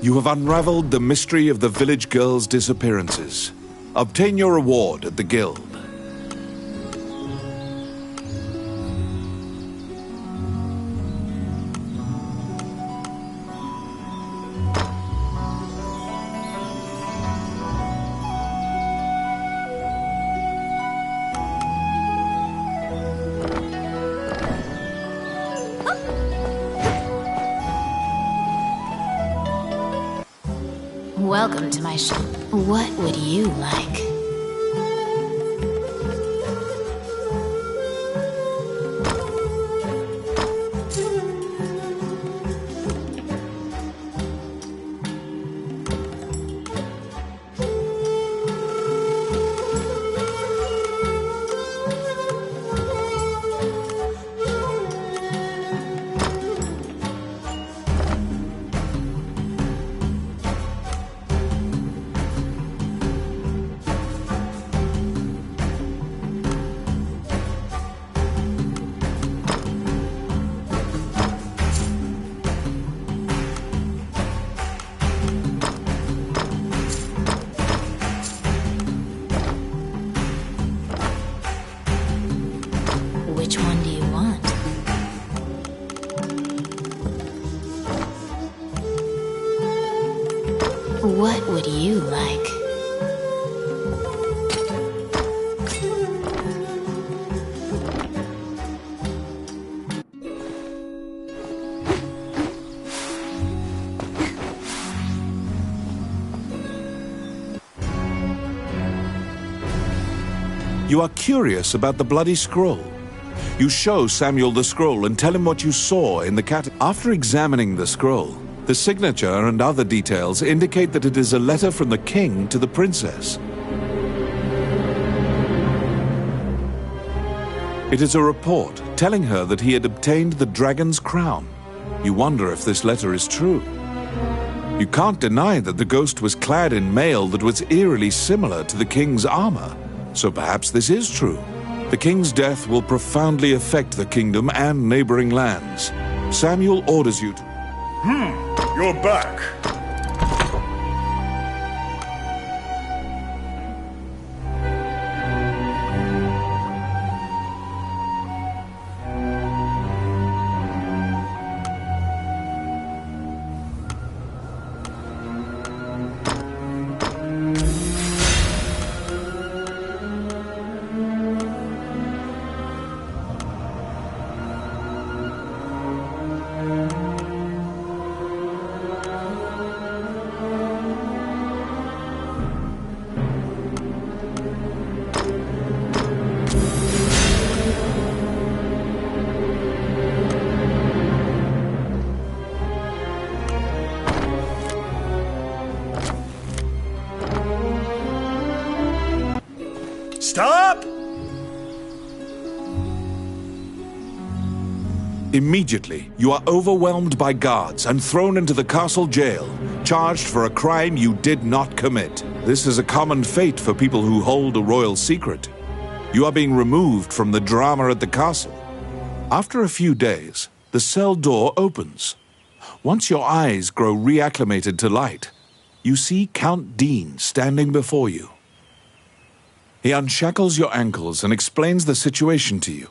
A: You have unraveled the mystery of the village girls' disappearances. Obtain your reward at the guild.
C: Welcome to my shop. What would you like? Which one do you want? What would you like?
A: You are curious about the bloody scroll. You show Samuel the scroll and tell him what you saw in the cat. After examining the scroll, the signature and other details indicate that it is a letter from the king to the princess. It is a report telling her that he had obtained the dragon's crown. You wonder if this letter is true. You can't deny that the ghost was clad in mail that was eerily similar to the king's armor, so perhaps this is true. The king's death will profoundly affect the kingdom and neighboring lands. Samuel orders you to...
D: You're back. Stop!
A: Immediately, you are overwhelmed by guards and thrown into the castle jail, charged for a crime you did not commit. This is a common fate for people who hold a royal secret. You are being removed from the drama at the castle. After a few days, the cell door opens. Once your eyes grow reacclimated to light, you see Count Dean standing before you. He unshackles your ankles and explains the situation to you.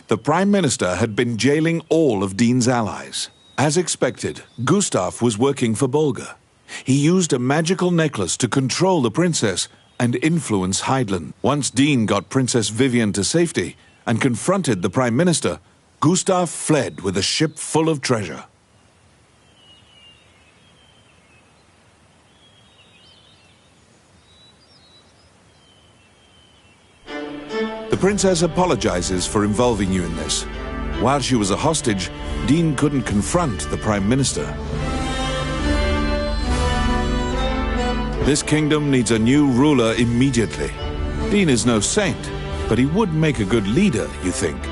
A: The Prime Minister had been jailing all of Dean's allies. As expected, Gustav was working for Bolga. He used a magical necklace to control the princess and influence Heidland. Once Dean got Princess Vivian to safety and confronted the Prime Minister, Gustav fled with a ship full of treasure. The princess apologizes for involving you in this. While she was a hostage, Dean couldn't confront the Prime Minister. This kingdom needs a new ruler immediately. Dean is no saint, but he would make a good leader, you think.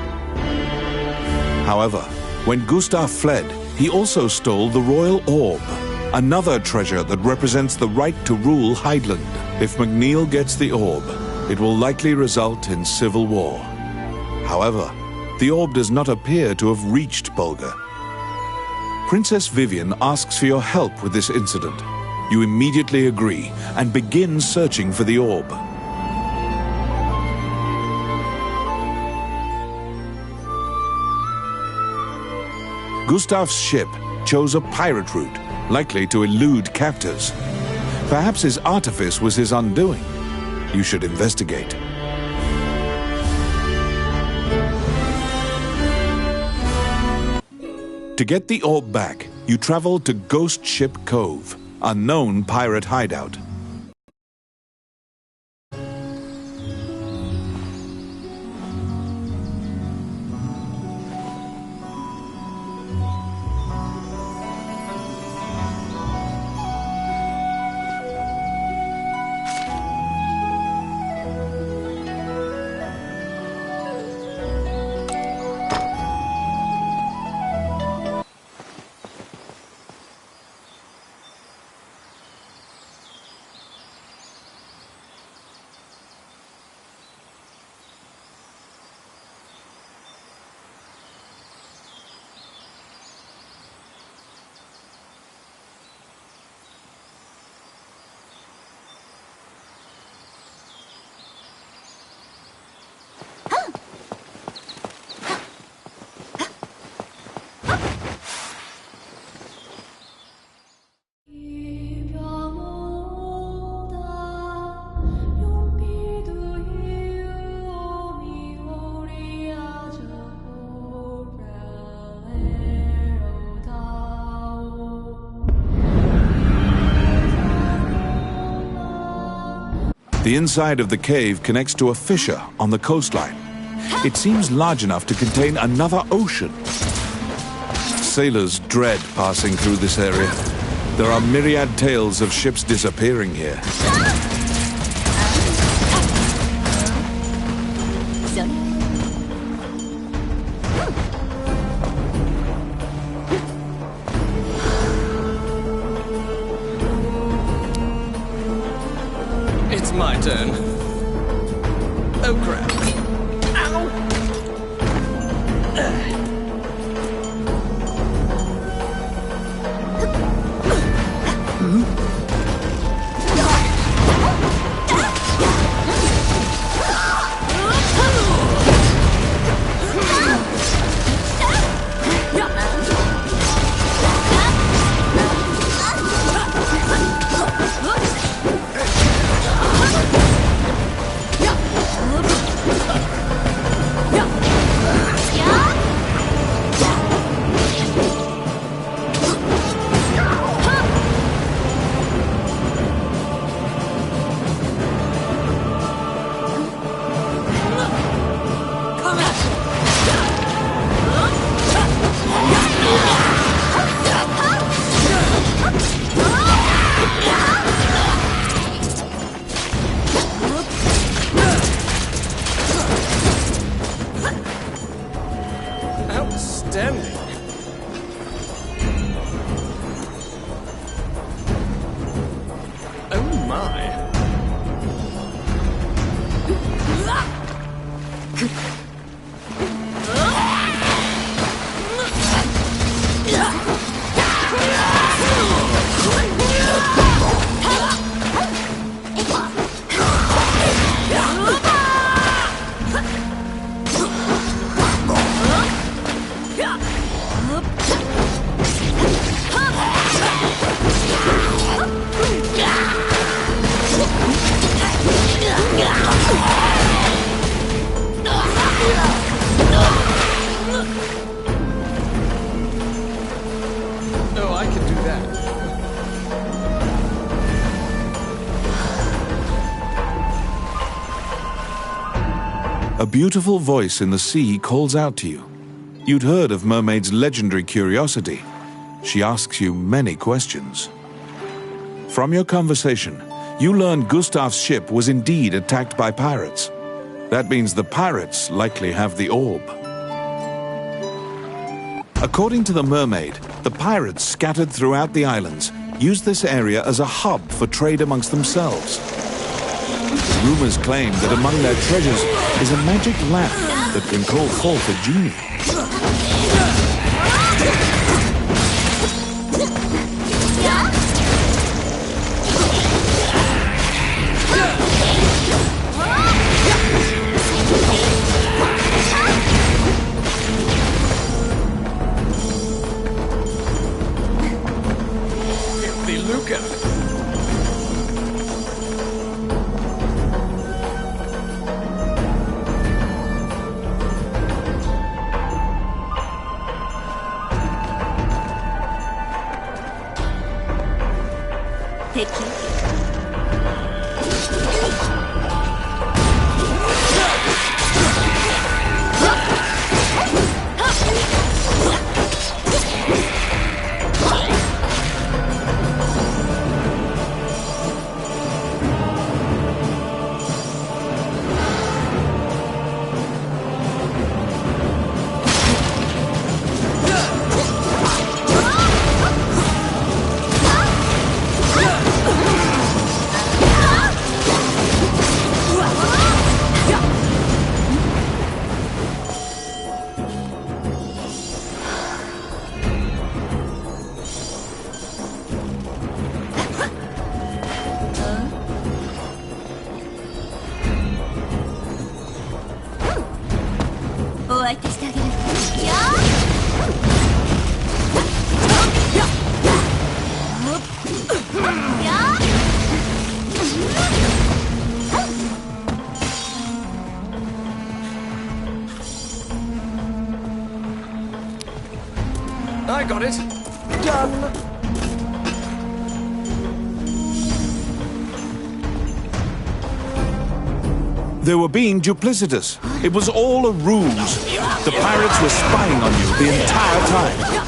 A: However, when Gustav fled, he also stole the royal orb, another treasure that represents the right to rule Heidland. If McNeil gets the orb, it will likely result in civil war. However, the orb does not appear to have reached Bolga. Princess Vivian asks for your help with this incident. You immediately agree and begin searching for the orb. Gustav's ship chose a pirate route, likely to elude captors. Perhaps his artifice was his undoing. You should investigate. To get the orb back, you travel to Ghost Ship Cove. a known pirate hideout. The inside of the cave connects to a fissure on the coastline. It seems large enough to contain another ocean. Sailors dread passing through this area. There are myriad tales of ships disappearing here.
B: It's my turn. Oh crap. Ow! Outstanding. Oh my. Oh, I can do that.
A: A beautiful voice in the sea calls out to you. You'd heard of Mermaid's legendary curiosity. She asks you many questions. From your conversation, you learn Gustav's ship was indeed attacked by pirates. That means the pirates likely have the orb. According to the mermaid, the pirates scattered throughout the islands used this area as a hub for trade amongst themselves. Rumors claim that among their treasures is a magic lamp that can call forth a genie.
B: I got it. Done.
A: They were being duplicitous. It was all a ruse. The pirates were spying on you the entire time.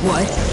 F: What?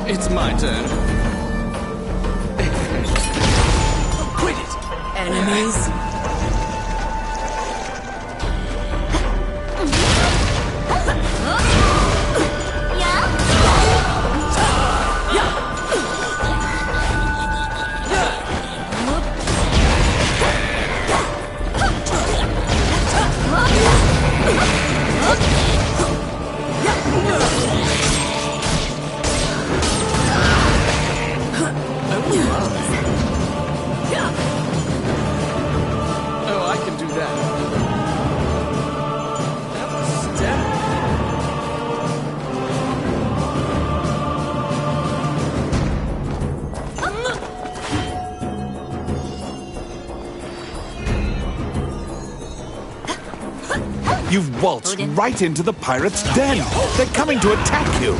B: It's my turn.
F: Quit it! Enemies?
B: Oh, I can do that. That was dead.
A: You've waltzed right into the pirates' den. They're coming to attack you.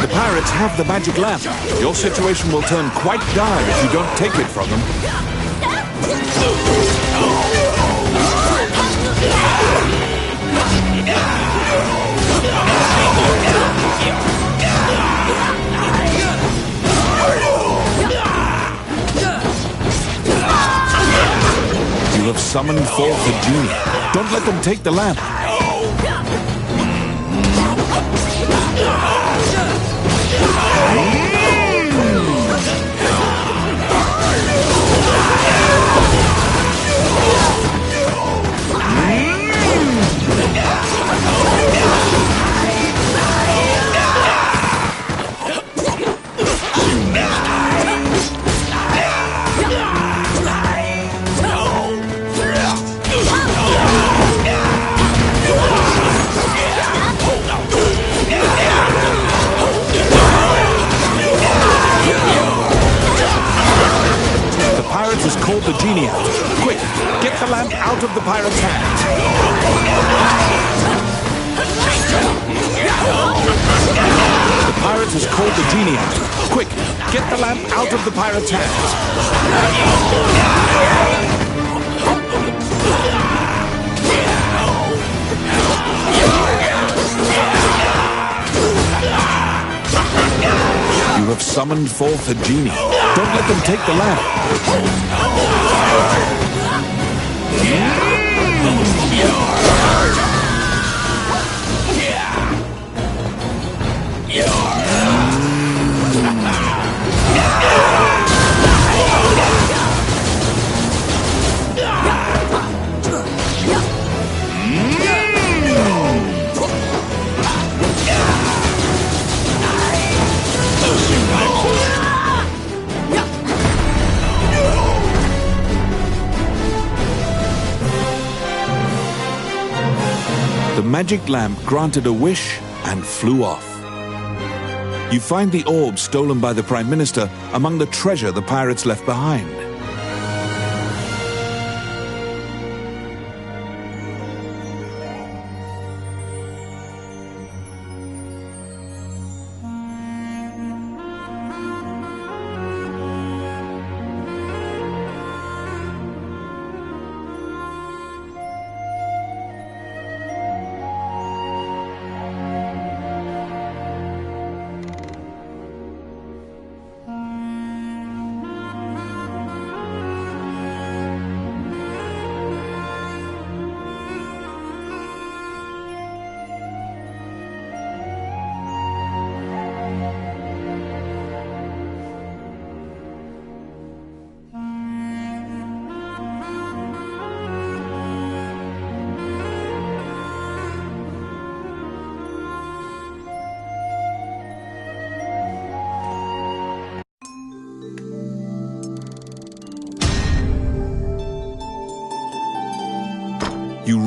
A: The pirates have the magic lamp. Your situation will turn quite dire if you don't take it from them. You have summoned forth the genie. Don't let them take the lamp. Has called the genie out. Quick, get the lamp out of the pirate's hands. The pirate has called the genie out. Quick, get the lamp out of the pirate's hands. You have summoned forth a genie. Don't let them take the lamp. The magic lamp granted a wish and flew off. You find the orb stolen by the Prime Minister among the treasure the pirates left behind.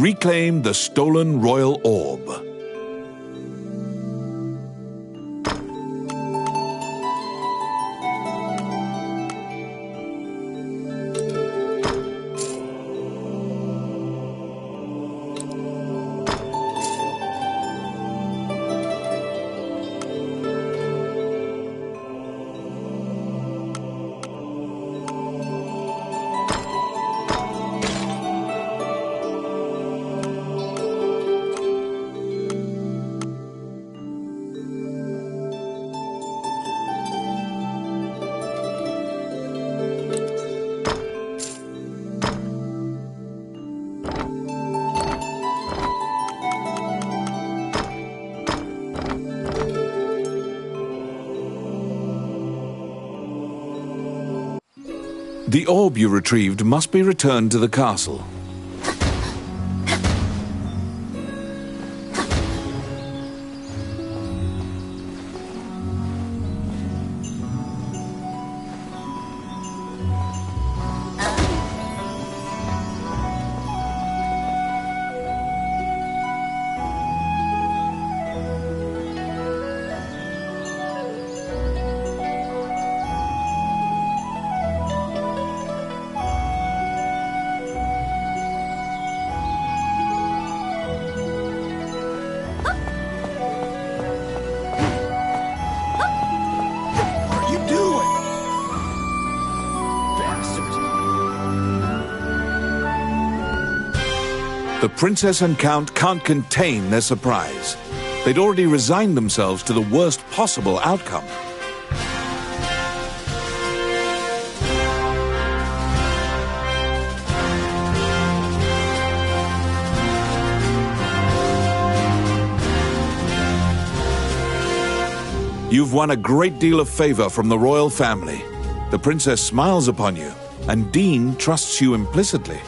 A: Reclaim the stolen royal orb. The orb you retrieved must be returned to the castle. The princess and count can't contain their surprise. They'd already resigned themselves to the worst possible outcome. You've won a great deal of favor from the royal family. The princess smiles upon you, and Dean trusts you implicitly.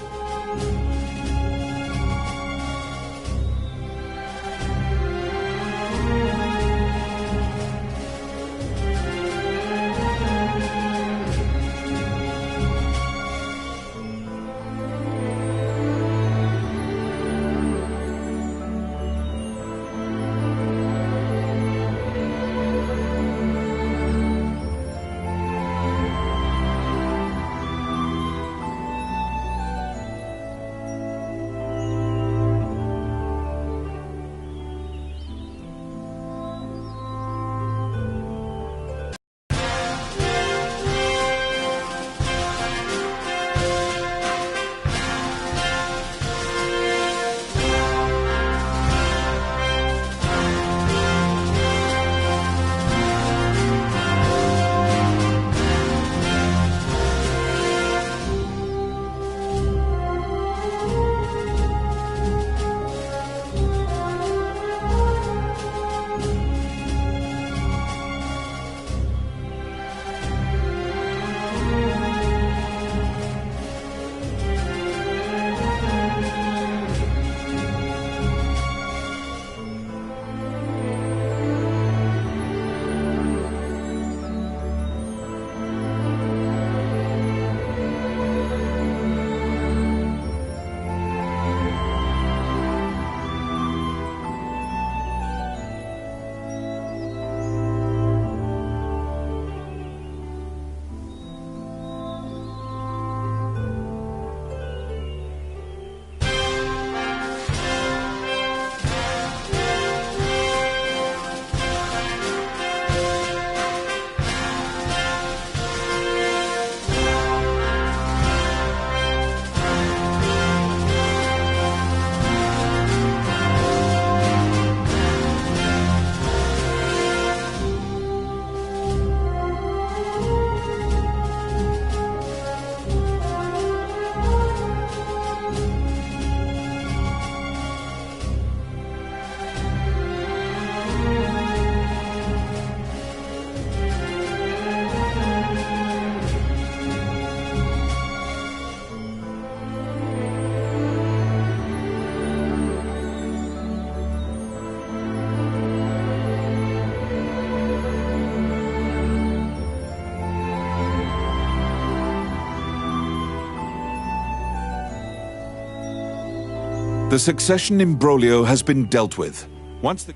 A: The succession imbroglio has been dealt with. Once the...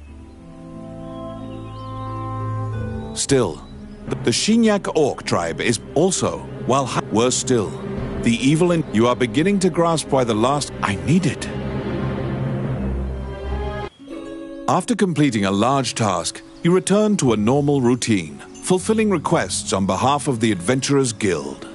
A: Still, the Shinyak Orc tribe is also, while worse still, the evil in... You are beginning to grasp why the last... I need it. After completing a large task, you return to a normal routine, fulfilling requests on behalf of the Adventurers Guild.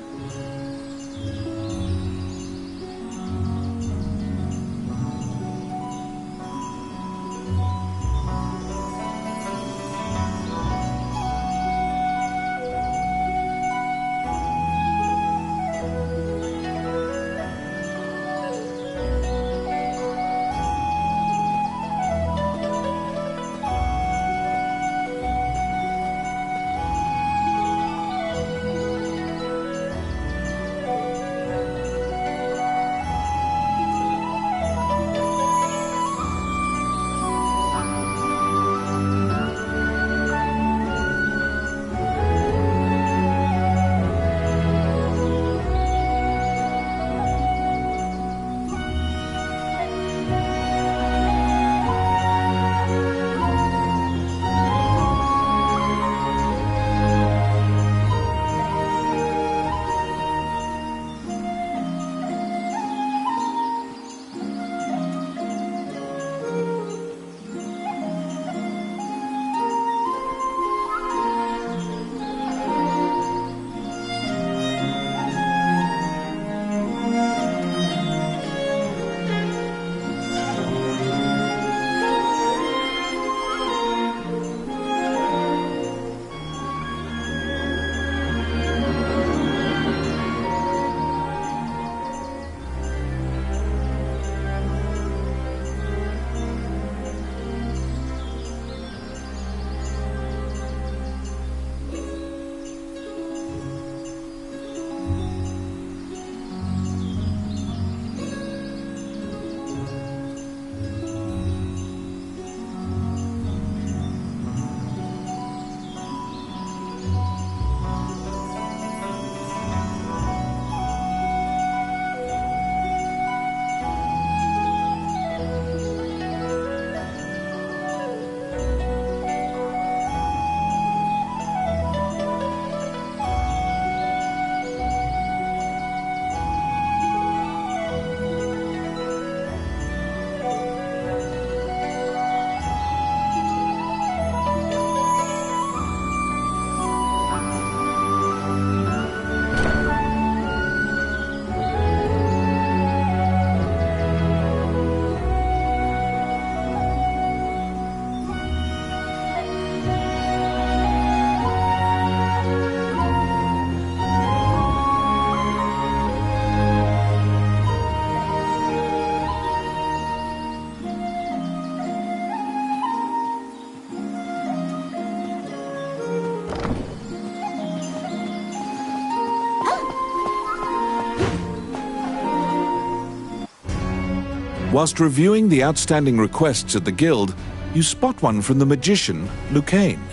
A: Whilst reviewing the outstanding requests at the guild, you spot one from the magician, Lucane.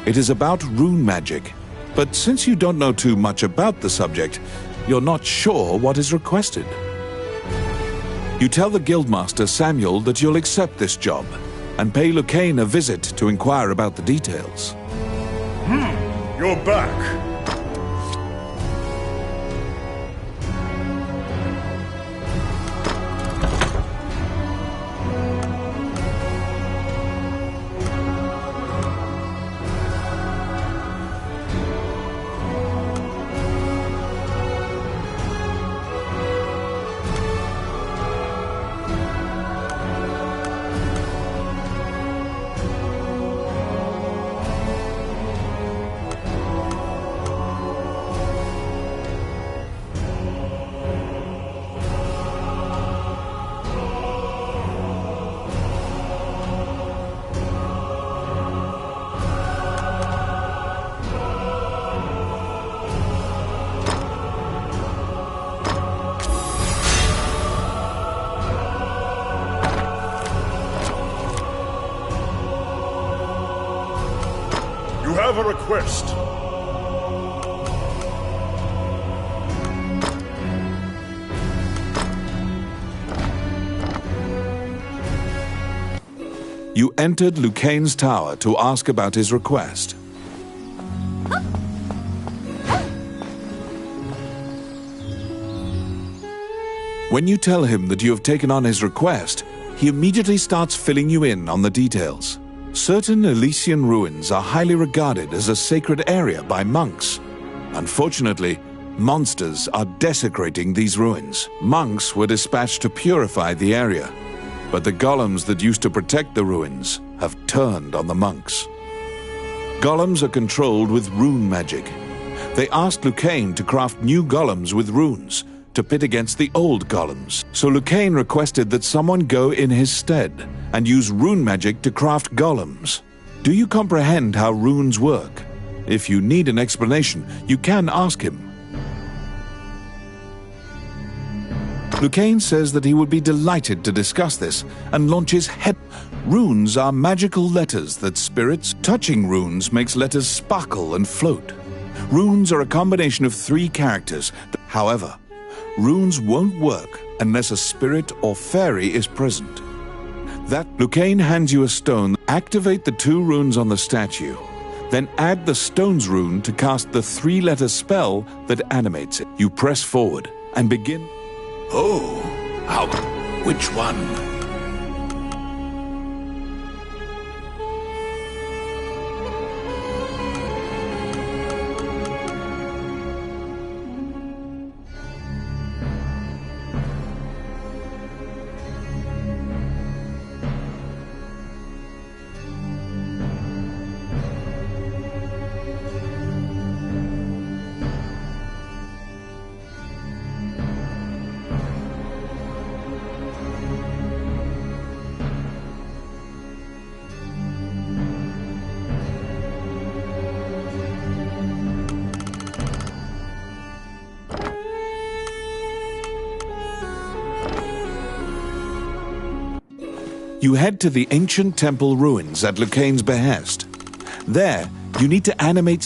A: It is about rune magic, but since you don't know too much about the subject, you're not sure what is requested. You tell the guildmaster Samuel that you'll accept this job, and pay Lucane a visit to inquire about the details.
G: You're back. have a request.
A: You entered Lucane's tower to ask about his request. When you tell him that you have taken on his request, he immediately starts filling you in on the details. Certain Elysian ruins are highly regarded as a sacred area by monks. Unfortunately, monsters are desecrating these ruins. Monks were dispatched to purify the area, but the golems that used to protect the ruins have turned on the monks. Golems are controlled with rune magic. They asked Lucane to craft new golems with runes to pit against the old golems. So Lucane requested that someone go in his stead and use rune magic to craft golems. Do you comprehend how runes work? If you need an explanation, you can ask him. Lucane says that he would be delighted to discuss this and launches head. Runes are magical letters that spirits. Touching runes makes letters sparkle and float. Runes are a combination of 3 characters. However, runes won't work unless a spirit or fairy is present. That Lucane hands you a stone. Activate the 2 runes on the statue. Then add the stone's rune to cast the 3-letter spell that animates it. You press forward and begin.
D: Oh, how? Which one?
A: You head to the ancient temple ruins at Lucane's behest. There, you need to animate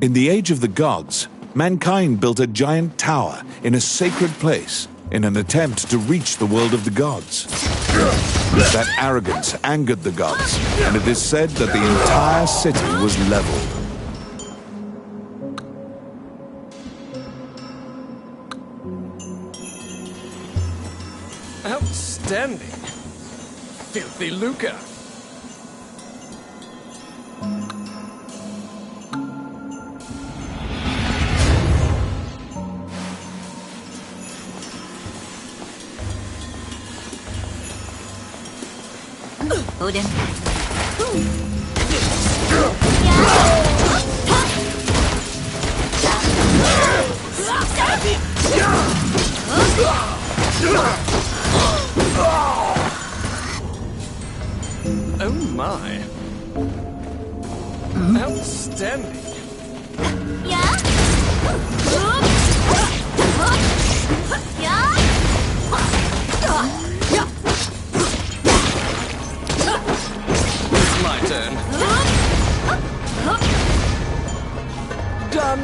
A: In the Age of the Gods, mankind built a giant tower in a sacred place in an attempt to reach the world of the gods. That arrogance angered the gods, and it is said that the entire city was leveled.
B: Outstanding! Filthy lucre!
C: Odin.
B: Oh my! Outstanding! It's my turn. Done!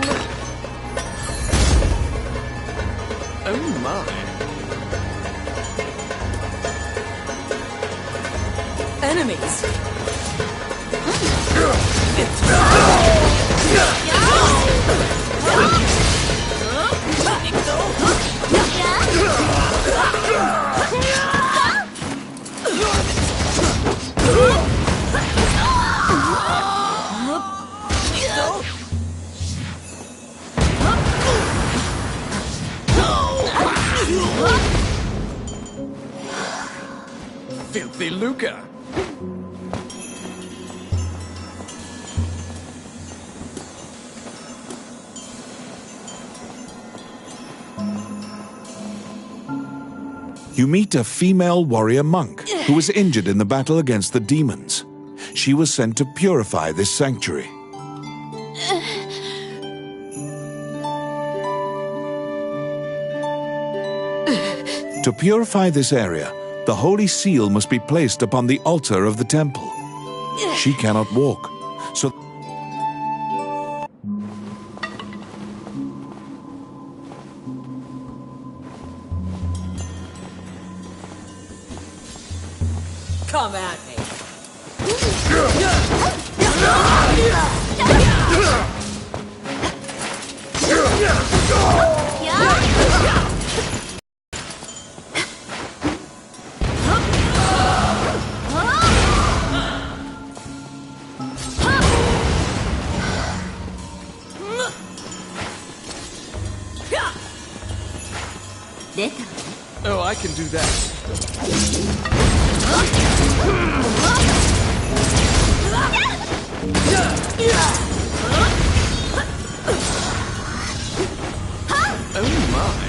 B: Oh my!
F: Enemies!
B: filthy lucre.
A: You meet a female warrior monk who was injured in the battle against the demons. She was sent to purify this sanctuary. To purify this area, the holy seal must be placed upon the altar of the temple. She cannot walk, so
F: Come at me.
B: Oh, I can do that. Oh my.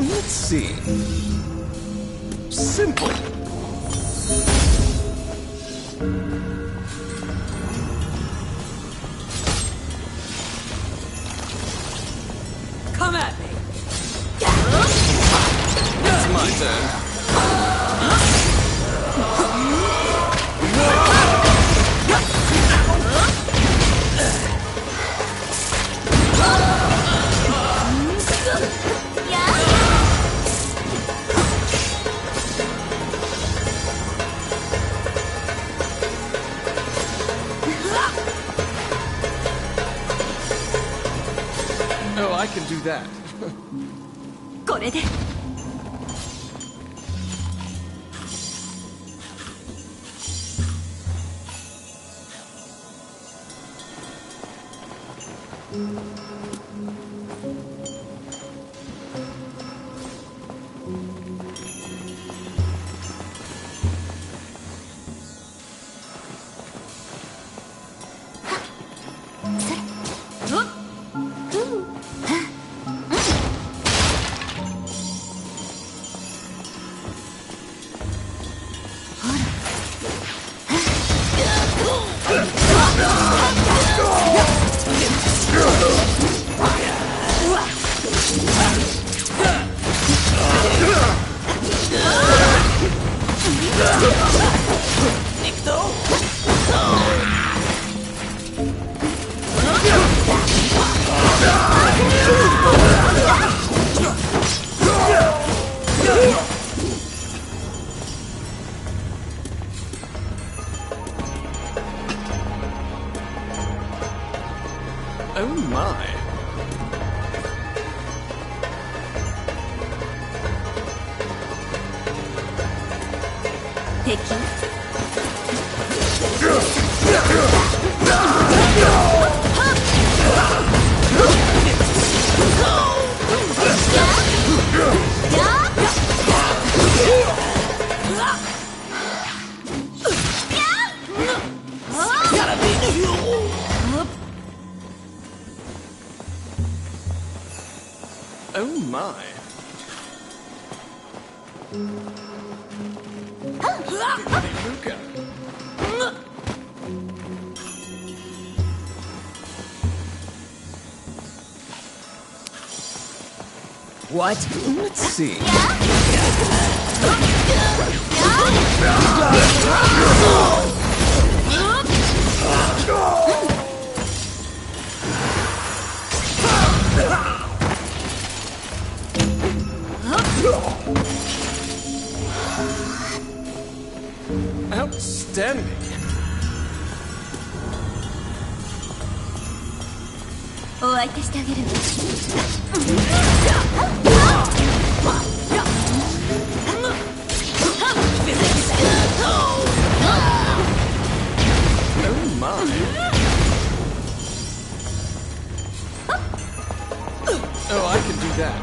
B: Let's see. Simple.
F: Come at me.
B: It's my turn. Oh, I can do that.
F: これで。
B: Oh my. Oh my. Luca.
F: What?
B: Let's see. Outstanding. Oh my. Oh, I can do that.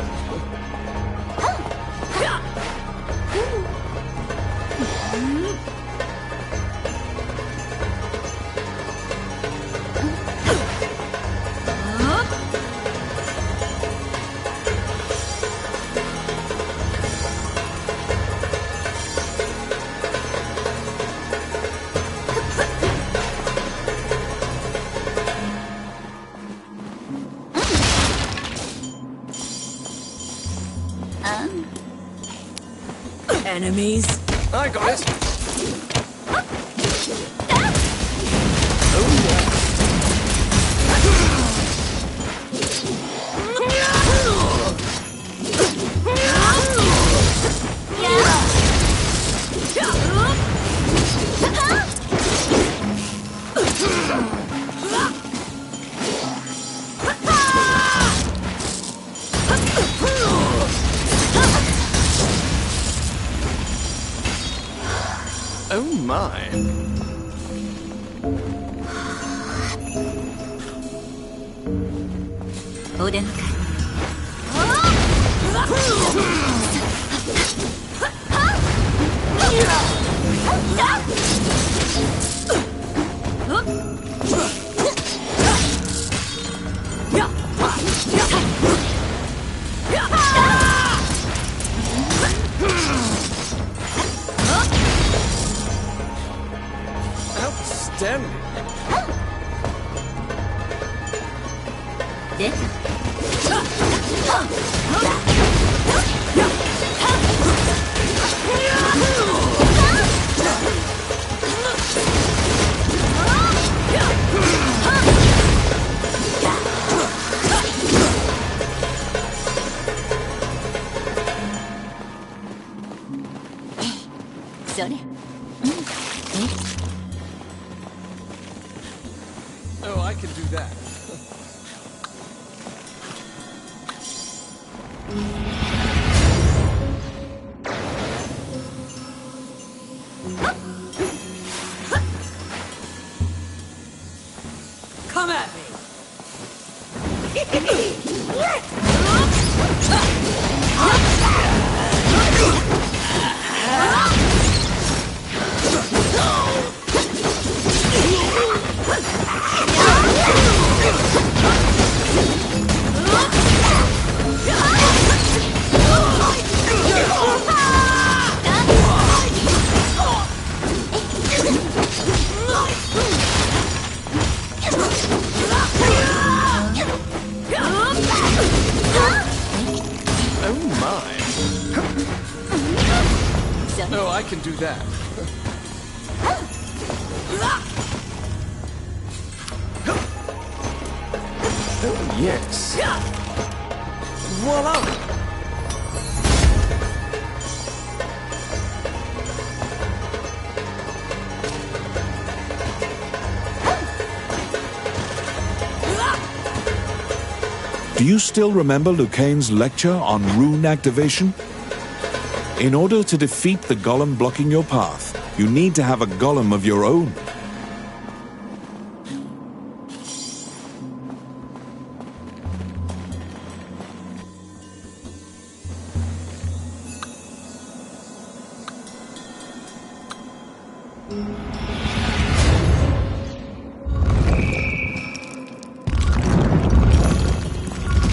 F: enemies.
B: I got it. Oh my. Outstanding. Oh, I can do that.
F: Come at me.
B: Oh my. Oh, I can do that. Oh, yes. Voila!
A: Do you still remember Lucane's lecture on rune activation? In order to defeat the golem blocking your path, you need to have a golem of your own.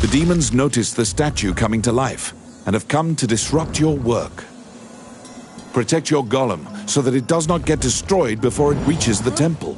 A: The demons notice the statue coming to life and have come to disrupt your work. Protect your golem so that it does not get destroyed before it reaches the temple.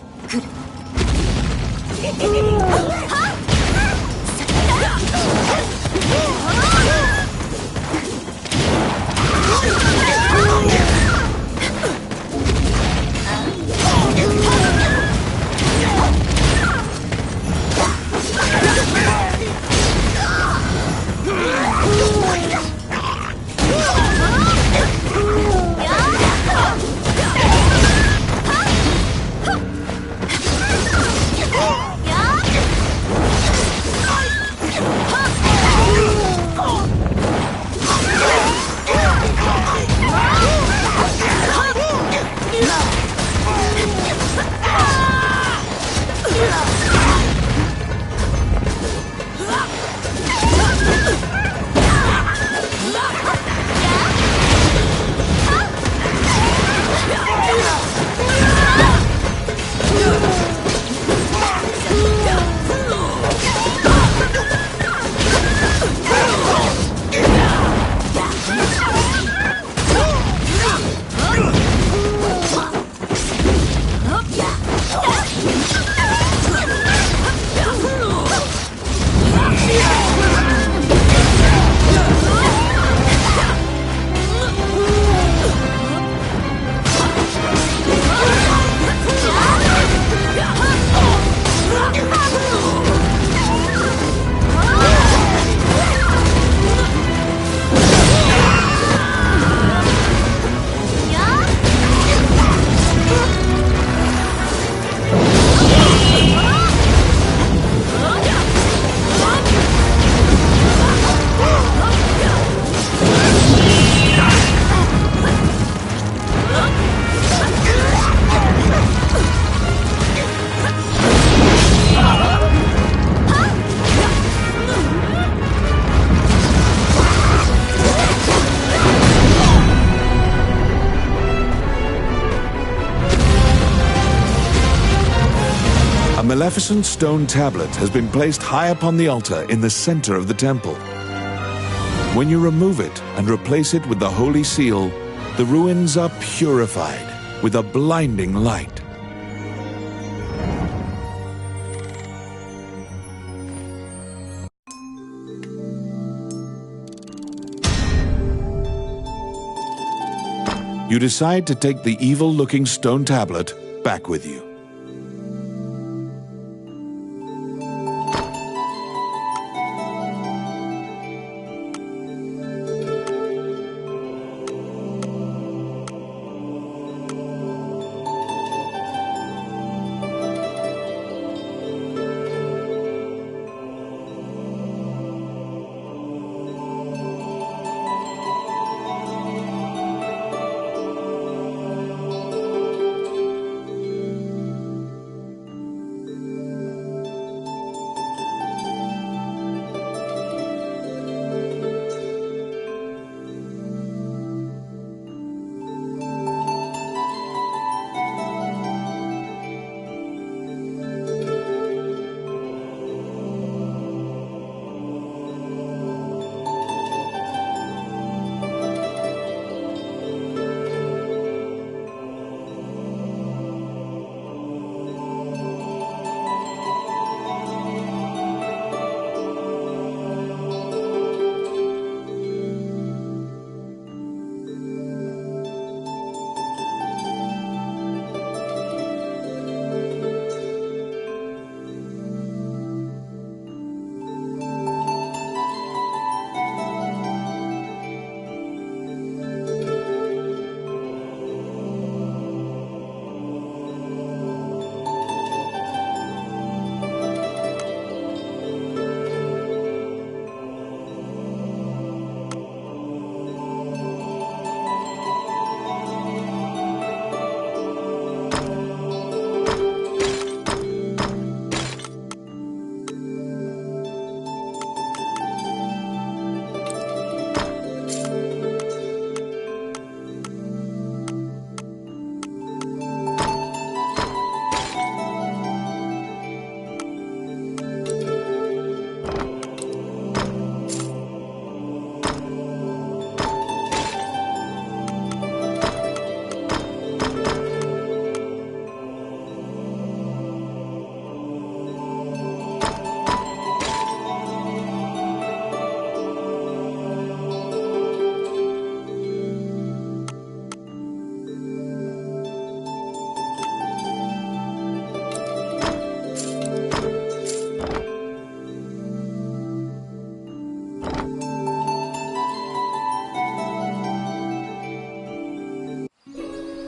A: Maleficent stone tablet has been placed high upon the altar in the center of the temple. When you remove it and replace it with the Holy Seal, the ruins are purified with a blinding light. You decide to take the evil-looking stone tablet back with you.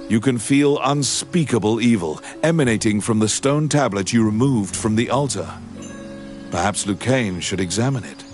A: You can feel unspeakable evil emanating from the stone tablet you removed from the altar. Perhaps Lucane should examine it.